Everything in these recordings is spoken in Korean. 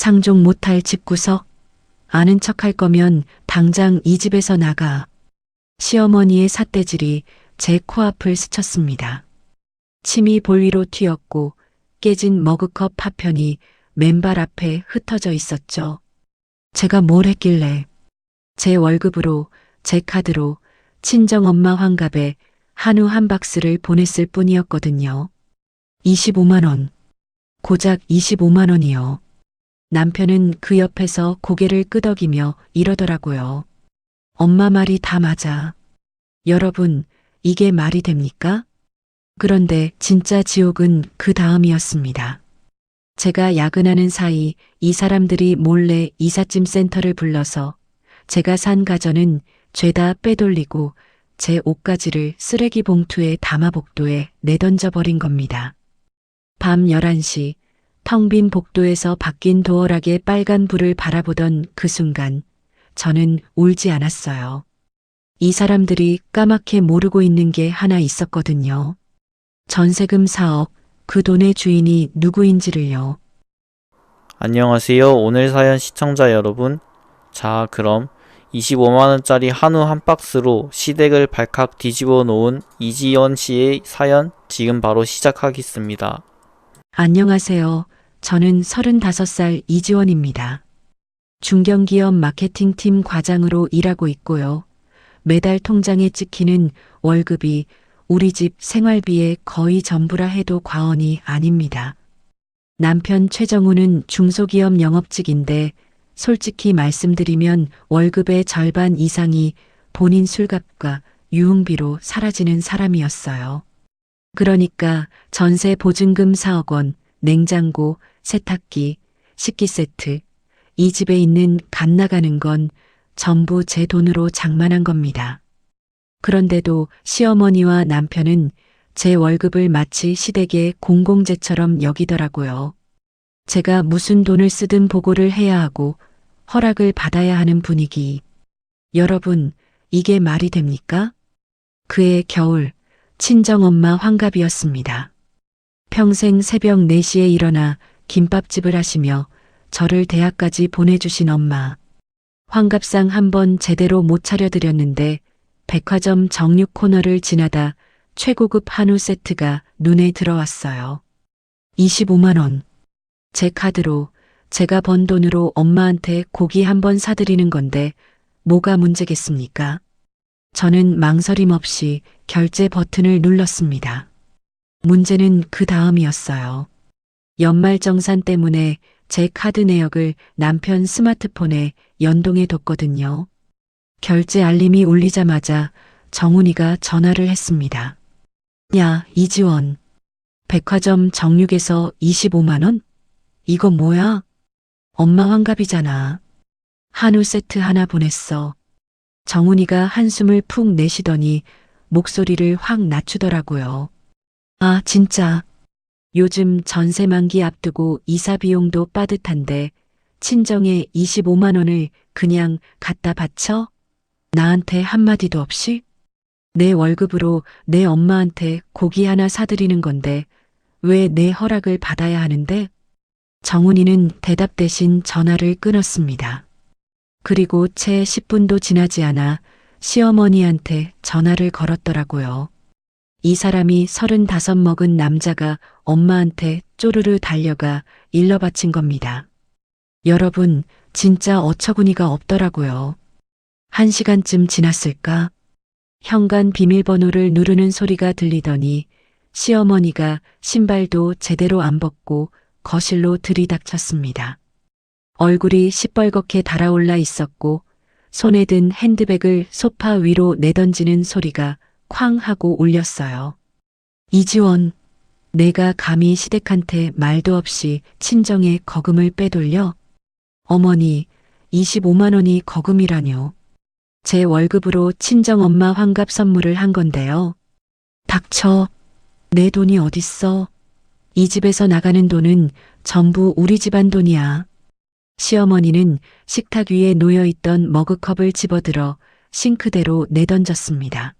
상종 못할 집구석. 아는 척할 거면 당장 이 집에서 나가. 시어머니의 삿대질이 제 코앞을 스쳤습니다. 침이 볼 위로 튀었고 깨진 머그컵 파편이 맨발 앞에 흩어져 있었죠. 제가 뭘 했길래 제 월급으로 제 카드로 친정엄마 환갑에 한우 한 박스를 보냈을 뿐이었거든요. 25만 원. 고작 25만 원이요. 남편은 그 옆에서 고개를 끄덕이며 이러더라고요. 엄마 말이 다 맞아. 여러분, 이게 말이 됩니까? 그런데 진짜 지옥은 그 다음이었습니다. 제가 야근하는 사이 이 사람들이 몰래 이삿짐 센터를 불러서 제가 산 가전은 죄다 빼돌리고 제 옷가지를 쓰레기 봉투에 담아 복도에 내던져 버린 겁니다. 밤 11시 텅 빈 복도에서 바뀐 도어락의 빨간 불을 바라보던 그 순간 저는 울지 않았어요. 이 사람들이 까맣게 모르고 있는 게 하나 있었거든요. 전세금 4억, 그 돈의 주인이 누구인지를요. 안녕하세요. 오늘 사연 시청자 여러분. 자, 그럼 25만원짜리 한우 한 박스로 시댁을 발칵 뒤집어 놓은 이지연 씨의 사연 지금 바로 시작하겠습니다. 안녕하세요. 저는 35살 이지원입니다. 중견기업 마케팅팀 과장으로 일하고 있고요. 매달 통장에 찍히는 월급이 우리 집 생활비의 거의 전부라 해도 과언이 아닙니다. 남편 최정우는 중소기업 영업직인데 솔직히 말씀드리면 월급의 절반 이상이 본인 술값과 유흥비로 사라지는 사람이었어요. 그러니까 전세 보증금 4억 원, 냉장고, 세탁기, 식기 세트, 이 집에 있는 갓 나가는 건 전부 제 돈으로 장만한 겁니다. 그런데도 시어머니와 남편은 제 월급을 마치 시댁의 공공재처럼 여기더라고요. 제가 무슨 돈을 쓰든 보고를 해야 하고 허락을 받아야 하는 분위기. 여러분, 이게 말이 됩니까? 그해 겨울, 친정엄마 환갑이었습니다. 평생 새벽 4시에 일어나 김밥집을 하시며 저를 대학까지 보내주신 엄마. 환갑상 한번 제대로 못 차려드렸는데 백화점 정육 코너를 지나다 최고급 한우 세트가 눈에 들어왔어요. 25만 원. 제 카드로 제가 번 돈으로 엄마한테 고기 한번 사드리는 건데 뭐가 문제겠습니까? 저는 망설임 없이 결제 버튼을 눌렀습니다. 문제는 그 다음이었어요. 연말정산 때문에 제 카드 내역을 남편 스마트폰에 연동해 뒀거든요. 결제 알림이 울리자마자 정훈이가 전화를 했습니다. 야, 이지원. 백화점 정육에서 25만 원? 이거 뭐야? 엄마 환갑이잖아. 한우 세트 하나 보냈어. 정훈이가 한숨을 푹 내쉬더니 목소리를 확 낮추더라고요. 아, 진짜. 요즘 전세 만기 앞두고 이사 비용도 빠듯한데 친정에 25만 원을 그냥 갖다 바쳐? 나한테 한마디도 없이? 내 월급으로 내 엄마한테 고기 하나 사드리는 건데 왜 내 허락을 받아야 하는데? 정훈이는 대답 대신 전화를 끊었습니다. 그리고 채 10분도 지나지 않아 시어머니한테 전화를 걸었더라고요. 이 사람이 35 먹은 남자가 엄마한테 쪼르르 달려가 일러 바친 겁니다. 여러분, 진짜 어처구니가 없더라고요. 1시간쯤 지났을까? 현관 비밀번호를 누르는 소리가 들리더니 시어머니가 신발도 제대로 안 벗고 거실로 들이닥쳤습니다. 얼굴이 시뻘겋게 달아올라 있었고 손에 든 핸드백을 소파 위로 내던지는 소리가 쾅 하고 울렸어요. 이지원, 내가 감히 시댁한테 말도 없이 친정에 거금을 빼돌려? 어머니, 25만 원이 거금이라뇨. 제 월급으로 친정엄마 환갑 선물을 한 건데요. 닥쳐. 내 돈이 어딨어. 이 집에서 나가는 돈은 전부 우리 집안 돈이야. 시어머니는 식탁 위에 놓여있던 머그컵을 집어들어 싱크대로 내던졌습니다.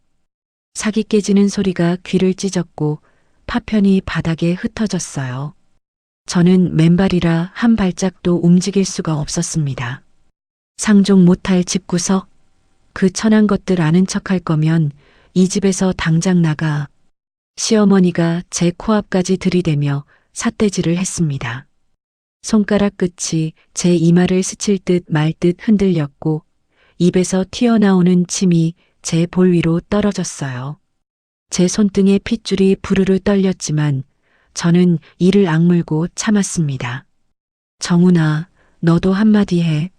sak이 깨지는 소리가 귀를 찢었고 파편이 바닥에 흩어졌어요. 저는 맨발이라 한 발짝도 움직일 수가 없었습니다. 상종 못할 집구석, 그 천한 것들 아는 척할 거면 이 집에서 당장 나가. 시어머니가 제 코앞까지 들이대며 삿대질을 했습니다. 손가락 끝이 제 이마를 스칠 듯 말 듯 흔들렸고 입에서 튀어나오는 침이 제 볼 위로 떨어졌어요. 제 손등에 핏줄이 부르르 떨렸지만 저는 이를 악물고 참았습니다. 정훈아, 너도 한마디 해.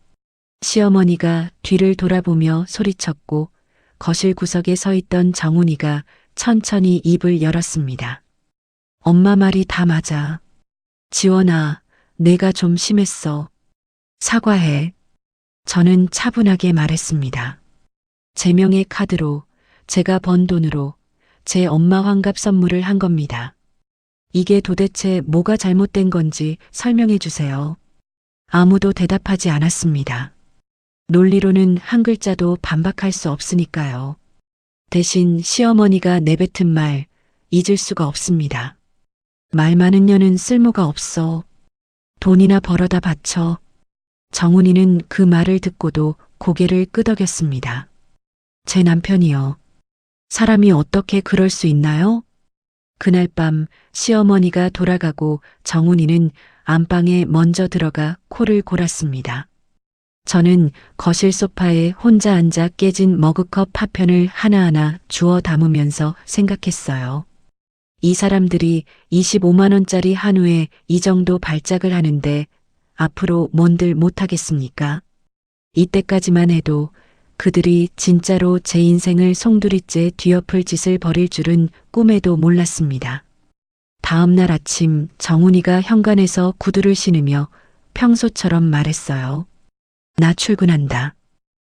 시어머니가 뒤를 돌아보며 소리쳤고 거실 구석에 서 있던 정훈이가 천천히 입을 열었습니다. 엄마 말이 다 맞아. 지원아, 내가 좀 심했어. 사과해. 저는 차분하게 말했습니다. 제 명의 카드로, 제가 번 돈으로 제 엄마 환갑 선물을 한 겁니다. 이게 도대체 뭐가 잘못된 건지 설명해 주세요. 아무도 대답하지 않았습니다. 논리로는 한 글자도 반박할 수 없으니까요. 대신 시어머니가 내뱉은 말 잊을 수가 없습니다. 말 많은 년은 쓸모가 없어. 돈이나 벌어다 바쳐. 정훈이는 그 말을 듣고도 고개를 끄덕였습니다. 제 남편이요. 사람이 어떻게 그럴 수 있나요? 그날 밤 시어머니가 돌아가고 정훈이는 안방에 먼저 들어가 코를 골았습니다. 저는 거실 소파에 혼자 앉아 깨진 머그컵 파편을 하나하나 주워 담으면서 생각했어요. 이 사람들이 25만 원짜리 한우에 이 정도 발작을 하는데 앞으로 뭔들 못하겠습니까? 이때까지만 해도 그들이 진짜로 제 인생을 송두리째 뒤엎을 짓을 벌일 줄은 꿈에도 몰랐습니다. 다음 날 아침 정훈이가 현관에서 구두를 신으며 평소처럼 말했어요. 나 출근한다.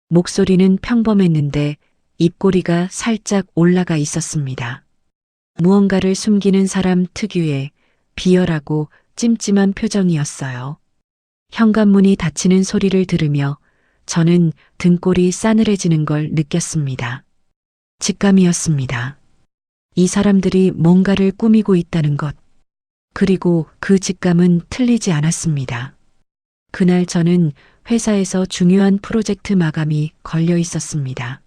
목소리는 평범했는데 입꼬리가 살짝 올라가 있었습니다. 무언가를 숨기는 사람 특유의 비열하고 찜찜한 표정이었어요. 현관문이 닫히는 소리를 들으며 저는 등골이 싸늘해지는 걸 느꼈습니다. 직감이었습니다. 이 사람들이 뭔가를 꾸미고 있다는 것. 그리고 그 직감은 틀리지 않았습니다. 그날 저는 회사에서 중요한 프로젝트 마감이 걸려 있었습니다.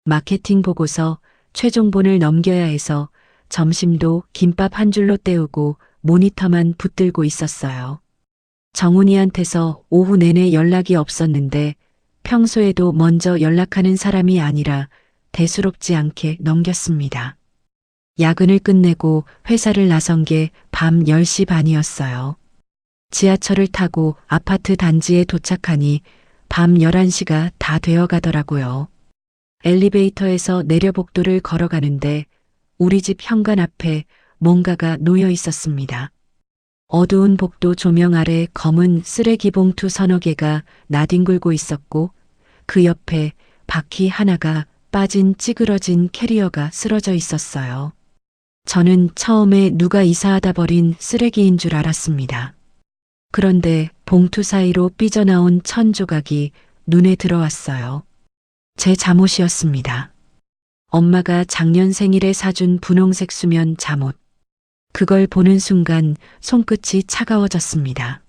마케팅 보고서 최종본을 넘겨야 해서 점심도 김밥 한 줄로 때우고 모니터만 붙들고 있었어요. 정훈이한테서 오후 내내 연락이 없었는데 평소에도 먼저 연락하는 사람이 아니라 대수롭지 않게 넘겼습니다. 야근을 끝내고 회사를 나선 게 밤 10시 반이었어요. 지하철을 타고 아파트 단지에 도착하니 밤 11시가 다 되어 가더라고요. 엘리베이터에서 내려 복도를 걸어가는데 우리 집 현관 앞에 뭔가가 놓여 있었습니다. 어두운 복도 조명 아래 검은 쓰레기 봉투 서너 개가 나뒹굴고 있었고 그 옆에 바퀴 하나가 빠진 찌그러진 캐리어가 쓰러져 있었어요. 저는 처음에 누가 이사하다 버린 쓰레기인 줄 알았습니다. 그런데 봉투 사이로 삐져나온 천 조각이 눈에 들어왔어요. 제 잠옷이었습니다. 엄마가 작년 생일에 사준 분홍색 수면 잠옷. 그걸 보는 순간 손끝이 차가워졌습니다.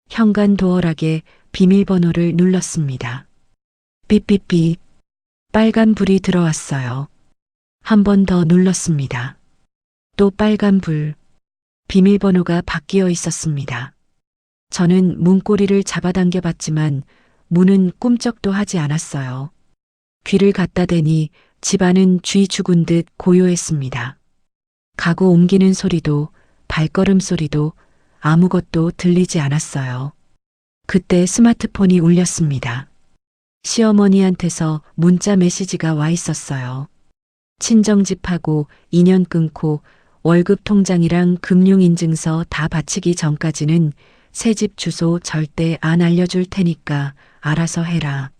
현관 도어락에 비밀번호를 눌렀습니다. 삐삐삐. 빨간 불이 들어왔어요. 한 번 더 눌렀습니다. 또 빨간 불. 비밀번호가 바뀌어 있었습니다. 저는 문고리를 잡아당겨 봤지만 문은 꿈쩍도 하지 않았어요. 귀를 갖다 대니 집안은 쥐 죽은 듯 고요했습니다. 가구 옮기는 소리도 발걸음 소리도 아무것도 들리지 않았어요. 그때 스마트폰이 울렸습니다. 시어머니한테서 문자 메시지가 와 있었어요. 친정집하고 인연 끊고 월급 통장이랑 금융인증서 다 바치기 전까지는 새집 주소 절대 안 알려줄 테니까 알아서 해라.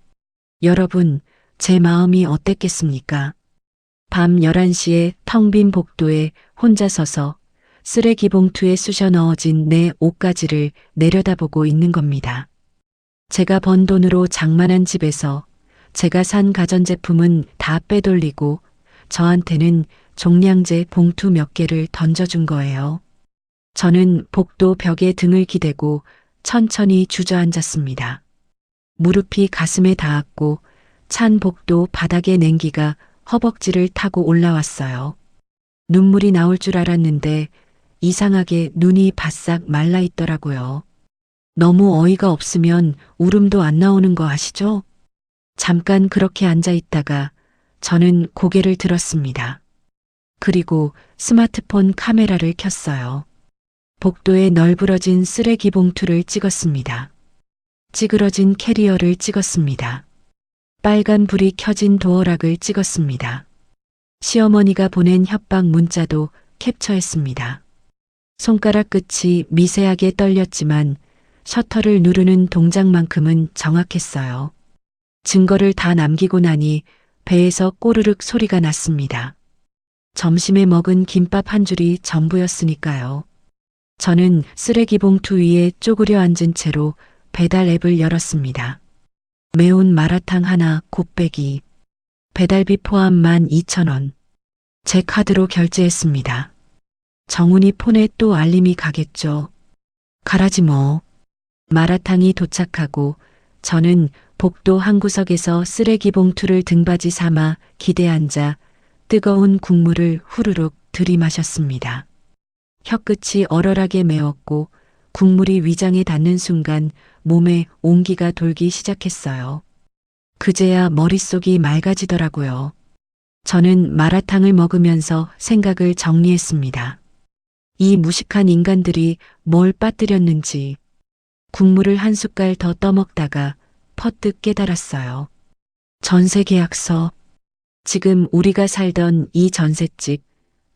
여러분, 제 마음이 어땠겠습니까? 밤 11시에 텅 빈 복도에 혼자 서서 쓰레기 봉투에 쑤셔 넣어진 내 옷가지를 내려다보고 있는 겁니다. 제가 번 돈으로 장만한 집에서 제가 산 가전제품은 다 빼돌리고 저한테는 종량제 봉투 몇 개를 던져준 거예요. 저는 복도 벽에 등을 기대고 천천히 주저앉았습니다. 무릎이 가슴에 닿았고 찬 복도 바닥의 냉기가 허벅지를 타고 올라왔어요. 눈물이 나올 줄 알았는데 이상하게 눈이 바싹 말라 있더라고요. 너무 어이가 없으면 울음도 안 나오는 거 아시죠? 잠깐 그렇게 앉아 있다가 저는 고개를 들었습니다. 그리고 스마트폰 카메라를 켰어요. 복도에 널브러진 쓰레기 봉투를 찍었습니다. 찌그러진 캐리어를 찍었습니다. 빨간 불이 켜진 도어락을 찍었습니다. 시어머니가 보낸 협박 문자도 캡처했습니다. 손가락 끝이 미세하게 떨렸지만 셔터를 누르는 동작만큼은 정확했어요. 증거를 다 남기고 나니 배에서 꼬르륵 소리가 났습니다. 점심에 먹은 김밥 한 줄이 전부였으니까요. 저는 쓰레기 봉투 위에 쪼그려 앉은 채로 배달 앱을 열었습니다. 매운 마라탕 하나 곱빼기. 배달비 포함 12,000원. 제 카드로 결제했습니다. 정훈이 폰에 또 알림이 가겠죠. 가라지 뭐. 마라탕이 도착하고 저는 복도 한 구석에서 쓰레기 봉투를 등받이 삼아 기대 앉아 뜨거운 국물을 후루룩 들이마셨습니다. 혀끝이 얼얼하게 메었고 국물이 위장에 닿는 순간 몸에 온기가 돌기 시작했어요. 그제야 머릿속이 맑아지더라고요. 저는 마라탕을 먹으면서 생각을 정리했습니다. 이 무식한 인간들이 뭘 빠뜨렸는지 국물을 한 숟갈 더 떠먹다가 퍼뜩 깨달았어요. 전세 계약서. 지금 우리가 살던 이 전셋집,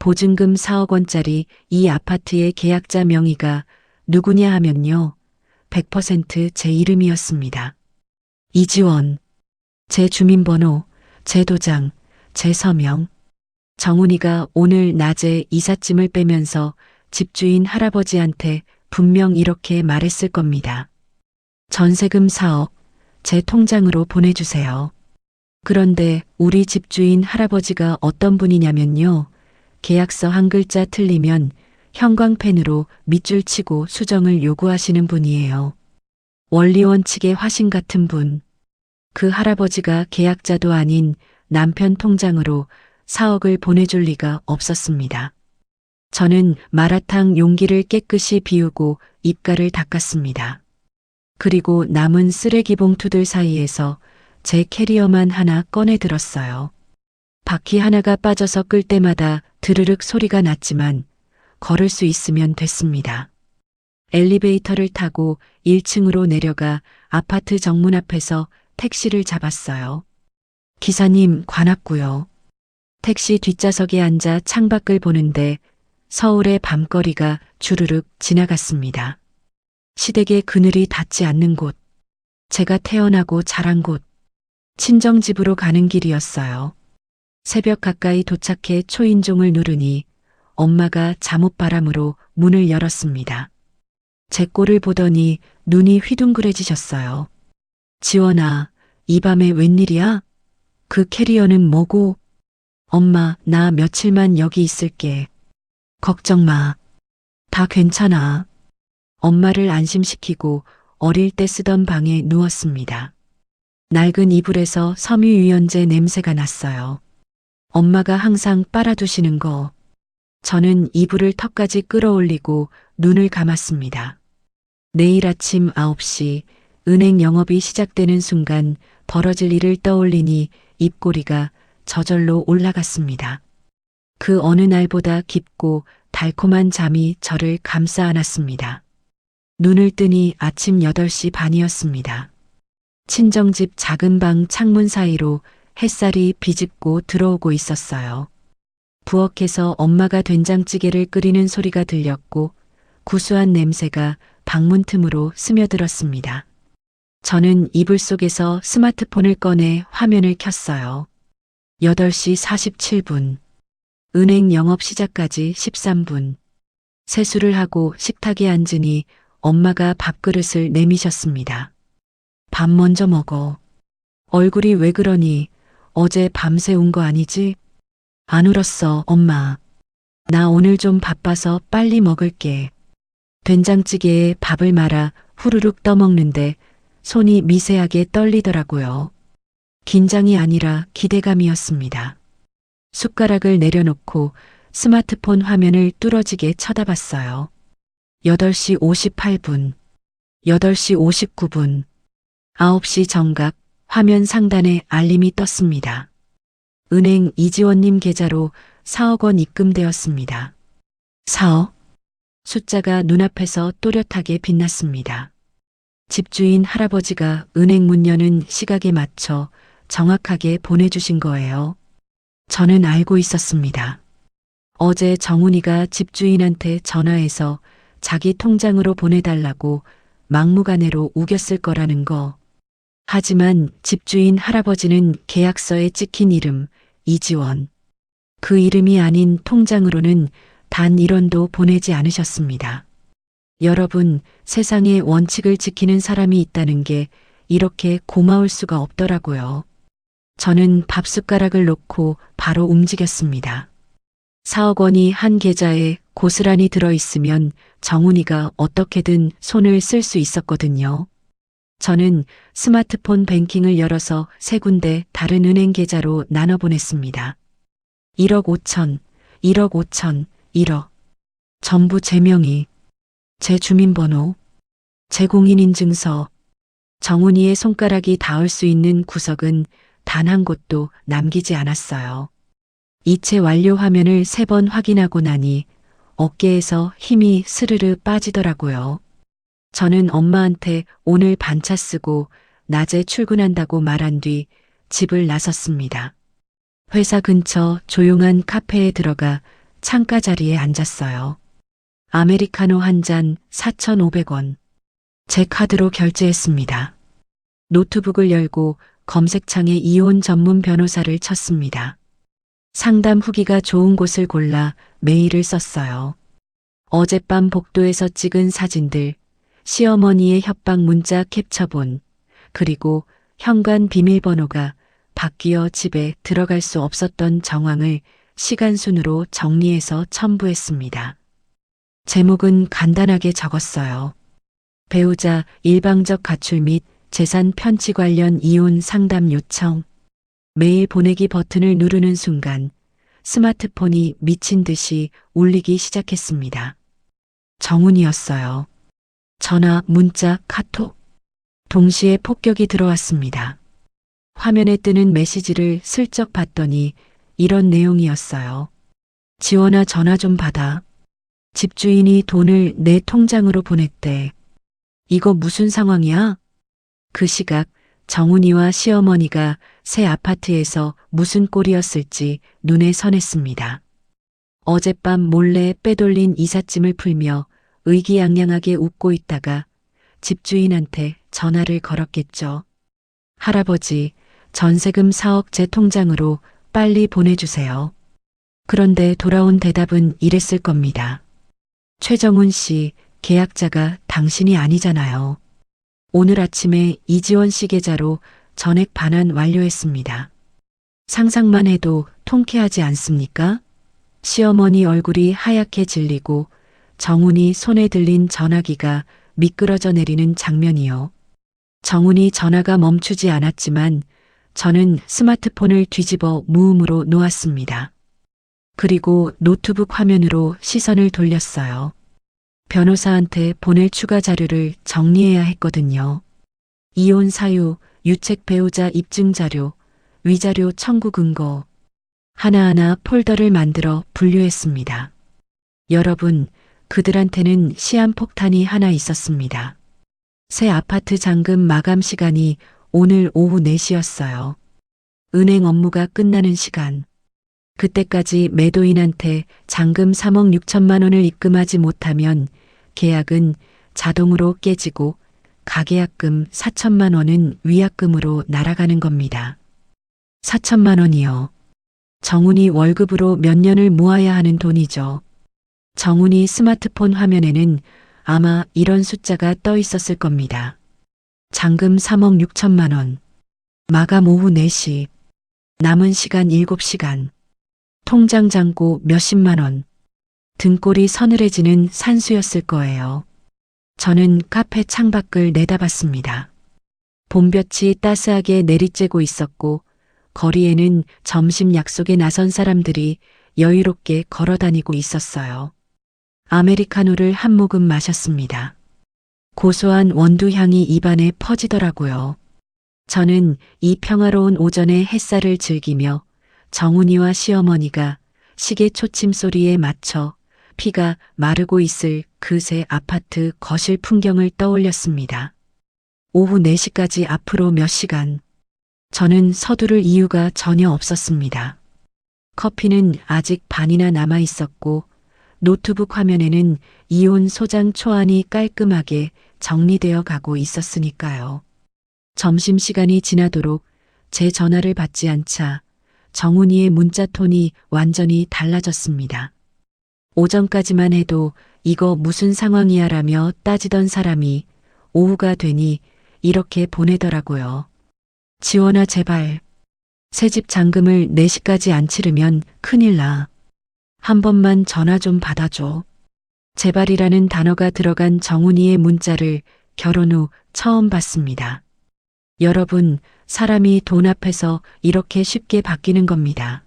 보증금 4억 원짜리 이 아파트의 계약자 명의가 누구냐 하면요. 100% 제 이름이었습니다. 이지원. 제 주민번호, 제 도장, 제 서명. 정훈이가 오늘 낮에 이삿짐을 빼면서 집주인 할아버지한테 분명 이렇게 말했을 겁니다. 전세금 4억 제 통장으로 보내주세요. 그런데 우리 집주인 할아버지가 어떤 분이냐면요. 계약서 한 글자 틀리면 형광펜으로 밑줄 치고 수정을 요구하시는 분이에요. 원리원칙의 화신 같은 분. 그 할아버지가 계약자도 아닌 남편 통장으로 4억을 보내줄 리가 없었습니다. 저는 마라탕 용기를 깨끗이 비우고 입가를 닦았습니다. 그리고 남은 쓰레기 봉투들 사이에서 제 캐리어만 하나 꺼내 들었어요. 바퀴 하나가 빠져서 끌 때마다 드르륵 소리가 났지만 걸을 수 있으면 됐습니다. 엘리베이터를 타고 1층으로 내려가 아파트 정문 앞에서 택시를 잡았어요. 기사님 관악구요. 택시 뒷좌석에 앉아 창밖을 보는데 서울의 밤거리가 주르륵 지나갔습니다. 시댁의 그늘이 닿지 않는 곳, 제가 태어나고 자란 곳, 친정집으로 가는 길이었어요. 새벽 가까이 도착해 초인종을 누르니 엄마가 잠옷바람으로 문을 열었습니다. 제 꼴을 보더니 눈이 휘둥그레지셨어요. 지원아, 이 밤에 웬일이야? 그 캐리어는 뭐고? 엄마, 나 며칠만 여기 있을게. 걱정 마. 다 괜찮아. 엄마를 안심시키고 어릴 때 쓰던 방에 누웠습니다. 낡은 이불에서 섬유유연제 냄새가 났어요. 엄마가 항상 빨아두시는 거. 저는 이불을 턱까지 끌어올리고 눈을 감았습니다. 내일 아침 9시 은행 영업이 시작되는 순간 벌어질 일을 떠올리니 입꼬리가 저절로 올라갔습니다. 그 어느 날보다 깊고 달콤한 잠이 저를 감싸 안았습니다. 눈을 뜨니 아침 8시 반이었습니다. 친정집 작은 방 창문 사이로 햇살이 비집고 들어오고 있었어요. 부엌에서 엄마가 된장찌개를 끓이는 소리가 들렸고 구수한 냄새가 방문 틈으로 스며들었습니다. 저는 이불 속에서 스마트폰을 꺼내 화면을 켰어요. 8시 47분. 은행 영업 시작까지 13분. 세수를 하고 식탁에 앉으니 엄마가 밥그릇을 내미셨습니다. 밥 먼저 먹어. 얼굴이 왜 그러니? 어제 밤새 운 거 아니지? 안 울었어, 엄마. 나 오늘 좀 바빠서 빨리 먹을게. 된장찌개에 밥을 말아 후루룩 떠먹는데 손이 미세하게 떨리더라고요. 긴장이 아니라 기대감이었습니다. 숟가락을 내려놓고 스마트폰 화면을 뚫어지게 쳐다봤어요. 8시 58분, 8시 59분, 9시 정각 화면 상단에 알림이 떴습니다. 은행 이지원님 계좌로 4억 원 입금되었습니다. 4억? 숫자가 눈앞에서 또렷하게 빛났습니다. 집주인 할아버지가 은행 문 여는 시각에 맞춰 정확하게 보내주신 거예요. 저는 알고 있었습니다. 어제 정훈이가 집주인한테 전화해서 자기 통장으로 보내달라고 막무가내로 우겼을 거라는 거. 하지만 집주인 할아버지는 계약서에 찍힌 이름 이지원. 그 이름이 아닌 통장으로는 단 1원도 보내지 않으셨습니다. 여러분, 세상에 원칙을 지키는 사람이 있다는 게 이렇게 고마울 수가 없더라고요. 저는 밥숟가락을 놓고 바로 움직였습니다. 4억 원이 한 계좌에 고스란히 들어있으면 정훈이가 어떻게든 손을 쓸 수 있었거든요. 저는 스마트폰 뱅킹을 열어서 세 군데 다른 은행 계좌로 나눠 보냈습니다. 1억 5천, 1억 5천, 1억. 전부 제 명의, 제 주민번호, 제 공인인증서, 정훈이의 손가락이 닿을 수 있는 구석은 단 한 곳도 남기지 않았어요. 이체 완료 화면을 3번 확인하고 나니 어깨에서 힘이 스르르 빠지더라고요. 저는 엄마한테 오늘 반차 쓰고 낮에 출근한다고 말한 뒤 집을 나섰습니다. 회사 근처 조용한 카페에 들어가 창가 자리에 앉았어요. 아메리카노 한 잔 4,500원. 제 카드로 결제했습니다. 노트북을 열고 검색창에 이혼 전문 변호사를 쳤습니다. 상담 후기가 좋은 곳을 골라 메일을 썼어요. 어젯밤 복도에서 찍은 사진들, 시어머니의 협박 문자 캡처본, 그리고 현관 비밀번호가 바뀌어 집에 들어갈 수 없었던 정황을 시간순으로 정리해서 첨부했습니다. 제목은 간단하게 적었어요. 배우자 일방적 가출 및 재산 편취 관련 이혼 상담 요청. 메일 보내기 버튼을 누르는 순간 스마트폰이 미친 듯이 울리기 시작했습니다. 정훈이었어요. 전화, 문자, 카톡. 동시에 폭격이 들어왔습니다. 화면에 뜨는 메시지를 슬쩍 봤더니 이런 내용이었어요. 지원아, 전화 좀 받아. 집주인이 돈을 내 통장으로 보냈대. 이거 무슨 상황이야? 그 시각 정훈이와 시어머니가 새 아파트에서 무슨 꼴이었을지 눈에 선했습니다. 어젯밤 몰래 빼돌린 이삿짐을 풀며 의기양양하게 웃고 있다가 집주인한테 전화를 걸었겠죠. 할아버지, 전세금 4억 제 통장으로 빨리 보내주세요. 그런데 돌아온 대답은 이랬을 겁니다. 최정훈 씨, 계약자가 당신이 아니잖아요. 오늘 아침에 이지원 씨 계좌로 전액 반환 완료했습니다. 상상만 해도 통쾌하지 않습니까? 시어머니 얼굴이 하얗게 질리고 정훈이 손에 들린 전화기가 미끄러져 내리는 장면이요. 정훈이 전화가 멈추지 않았지만 저는 스마트폰을 뒤집어 무음으로 놓았습니다. 그리고 노트북 화면으로 시선을 돌렸어요. 변호사한테 보낼 추가 자료를 정리해야 했거든요. 이혼 사유, 유책 배우자 입증 자료, 위자료 청구 근거. 하나하나 폴더를 만들어 분류했습니다. 여러분, 그들한테는 시한폭탄이 하나 있었습니다. 새 아파트 잔금 마감 시간이 오늘 오후 4시였어요. 은행 업무가 끝나는 시간. 그때까지 매도인한테 잔금 3억 6천만 원을 입금하지 못하면 계약은 자동으로 깨지고 가계약금 4천만 원은 위약금으로 날아가는 겁니다. 4천만 원이요. 정훈이 월급으로 몇 년을 모아야 하는 돈이죠. 정훈이 스마트폰 화면에는 아마 이런 숫자가 떠 있었을 겁니다. 잔금 3억 6천만 원. 마감 오후 4시. 남은 시간 7시간. 통장 잔고 몇십만 원. 등골이 서늘해지는 산수였을 거예요. 저는 카페 창밖을 내다봤습니다. 봄볕이 따스하게 내리쬐고 있었고 거리에는 점심 약속에 나선 사람들이 여유롭게 걸어다니고 있었어요. 아메리카노를 한 모금 마셨습니다. 고소한 원두 향이 입안에 퍼지더라고요. 저는 이 평화로운 오전의 햇살을 즐기며 정훈이와 시어머니가 시계 초침 소리에 맞춰 피가 마르고 있을 그 새 아파트 거실 풍경을 떠올렸습니다. 오후 4시까지 앞으로 몇 시간. 저는 서두를 이유가 전혀 없었습니다. 커피는 아직 반이나 남아 있었고 노트북 화면에는 이혼 소장 초안이 깔끔하게 정리되어 가고 있었으니까요. 점심시간이 지나도록 제 전화를 받지 않자 정훈이의 문자 톤이 완전히 달라졌습니다. 오전까지만 해도 이거 무슨 상황이야 라며 따지던 사람이 오후가 되니 이렇게 보내더라고요. 지원아 제발. 새집 잔금을 4시까지 안 치르면 큰일 나. 한 번만 전화 좀 받아줘. 제발이라는 단어가 들어간 정훈이의 문자를 결혼 후 처음 봤습니다. 여러분, 사람이 돈 앞에서 이렇게 쉽게 바뀌는 겁니다.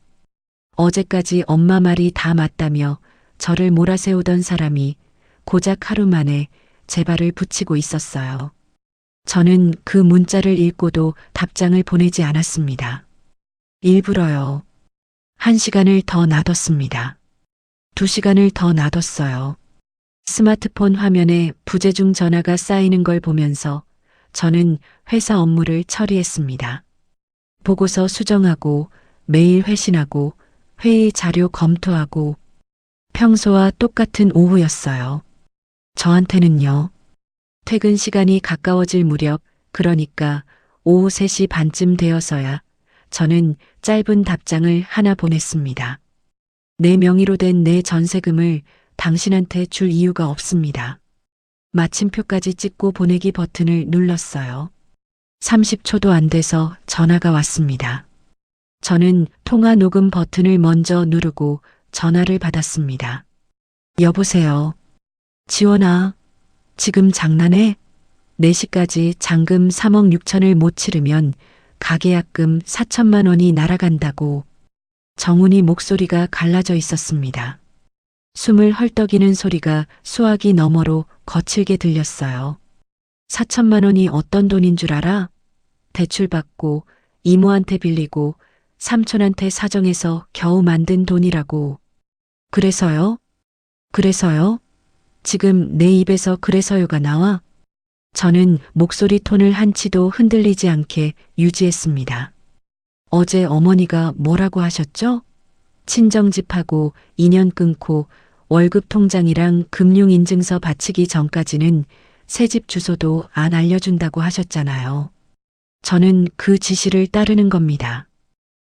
어제까지 엄마 말이 다 맞다며 저를 몰아세우던 사람이 고작 하루 만에 제 발을 붙이고 있었어요. 저는 그 문자를 읽고도 답장을 보내지 않았습니다. 일부러요. 1시간을 더 놔뒀습니다. 2시간을 더 놔뒀어요. 스마트폰 화면에 부재중 전화가 쌓이는 걸 보면서 저는 회사 업무를 처리했습니다. 보고서 수정하고 메일 회신하고 회의 자료 검토하고 평소와 똑같은 오후였어요. 저한테는요. 퇴근 시간이 가까워질 무렵, 그러니까 오후 3시 반쯤 되어서야 저는 짧은 답장을 하나 보냈습니다. 내 명의로 된 내 전세금을 당신한테 줄 이유가 없습니다. 마침표까지 찍고 보내기 버튼을 눌렀어요. 30초도 안 돼서 전화가 왔습니다. 저는 통화 녹음 버튼을 먼저 누르고 전화를 받았습니다. 여보세요. 지원아, 지금 장난해? 4시까지 잔금 3억 6천을 못 치르면 가계약금 4천만 원이 날아간다고. 정훈이 목소리가 갈라져 있었습니다. 숨을 헐떡이는 소리가 수화기 너머로 거칠게 들렸어요. 4천만 원이 어떤 돈인 줄 알아? 대출받고 이모한테 빌리고 삼촌한테 사정해서 겨우 만든 돈이라고. 그래서요? 그래서요? 지금 내 입에서 그래서요가 나와? 저는 목소리 톤을 한치도 흔들리지 않게 유지했습니다. 어제 어머니가 뭐라고 하셨죠? 친정집하고 인연 끊고 월급 통장이랑 금융인증서 바치기 전까지는 새집 주소도 안 알려준다고 하셨잖아요. 저는 그 지시를 따르는 겁니다.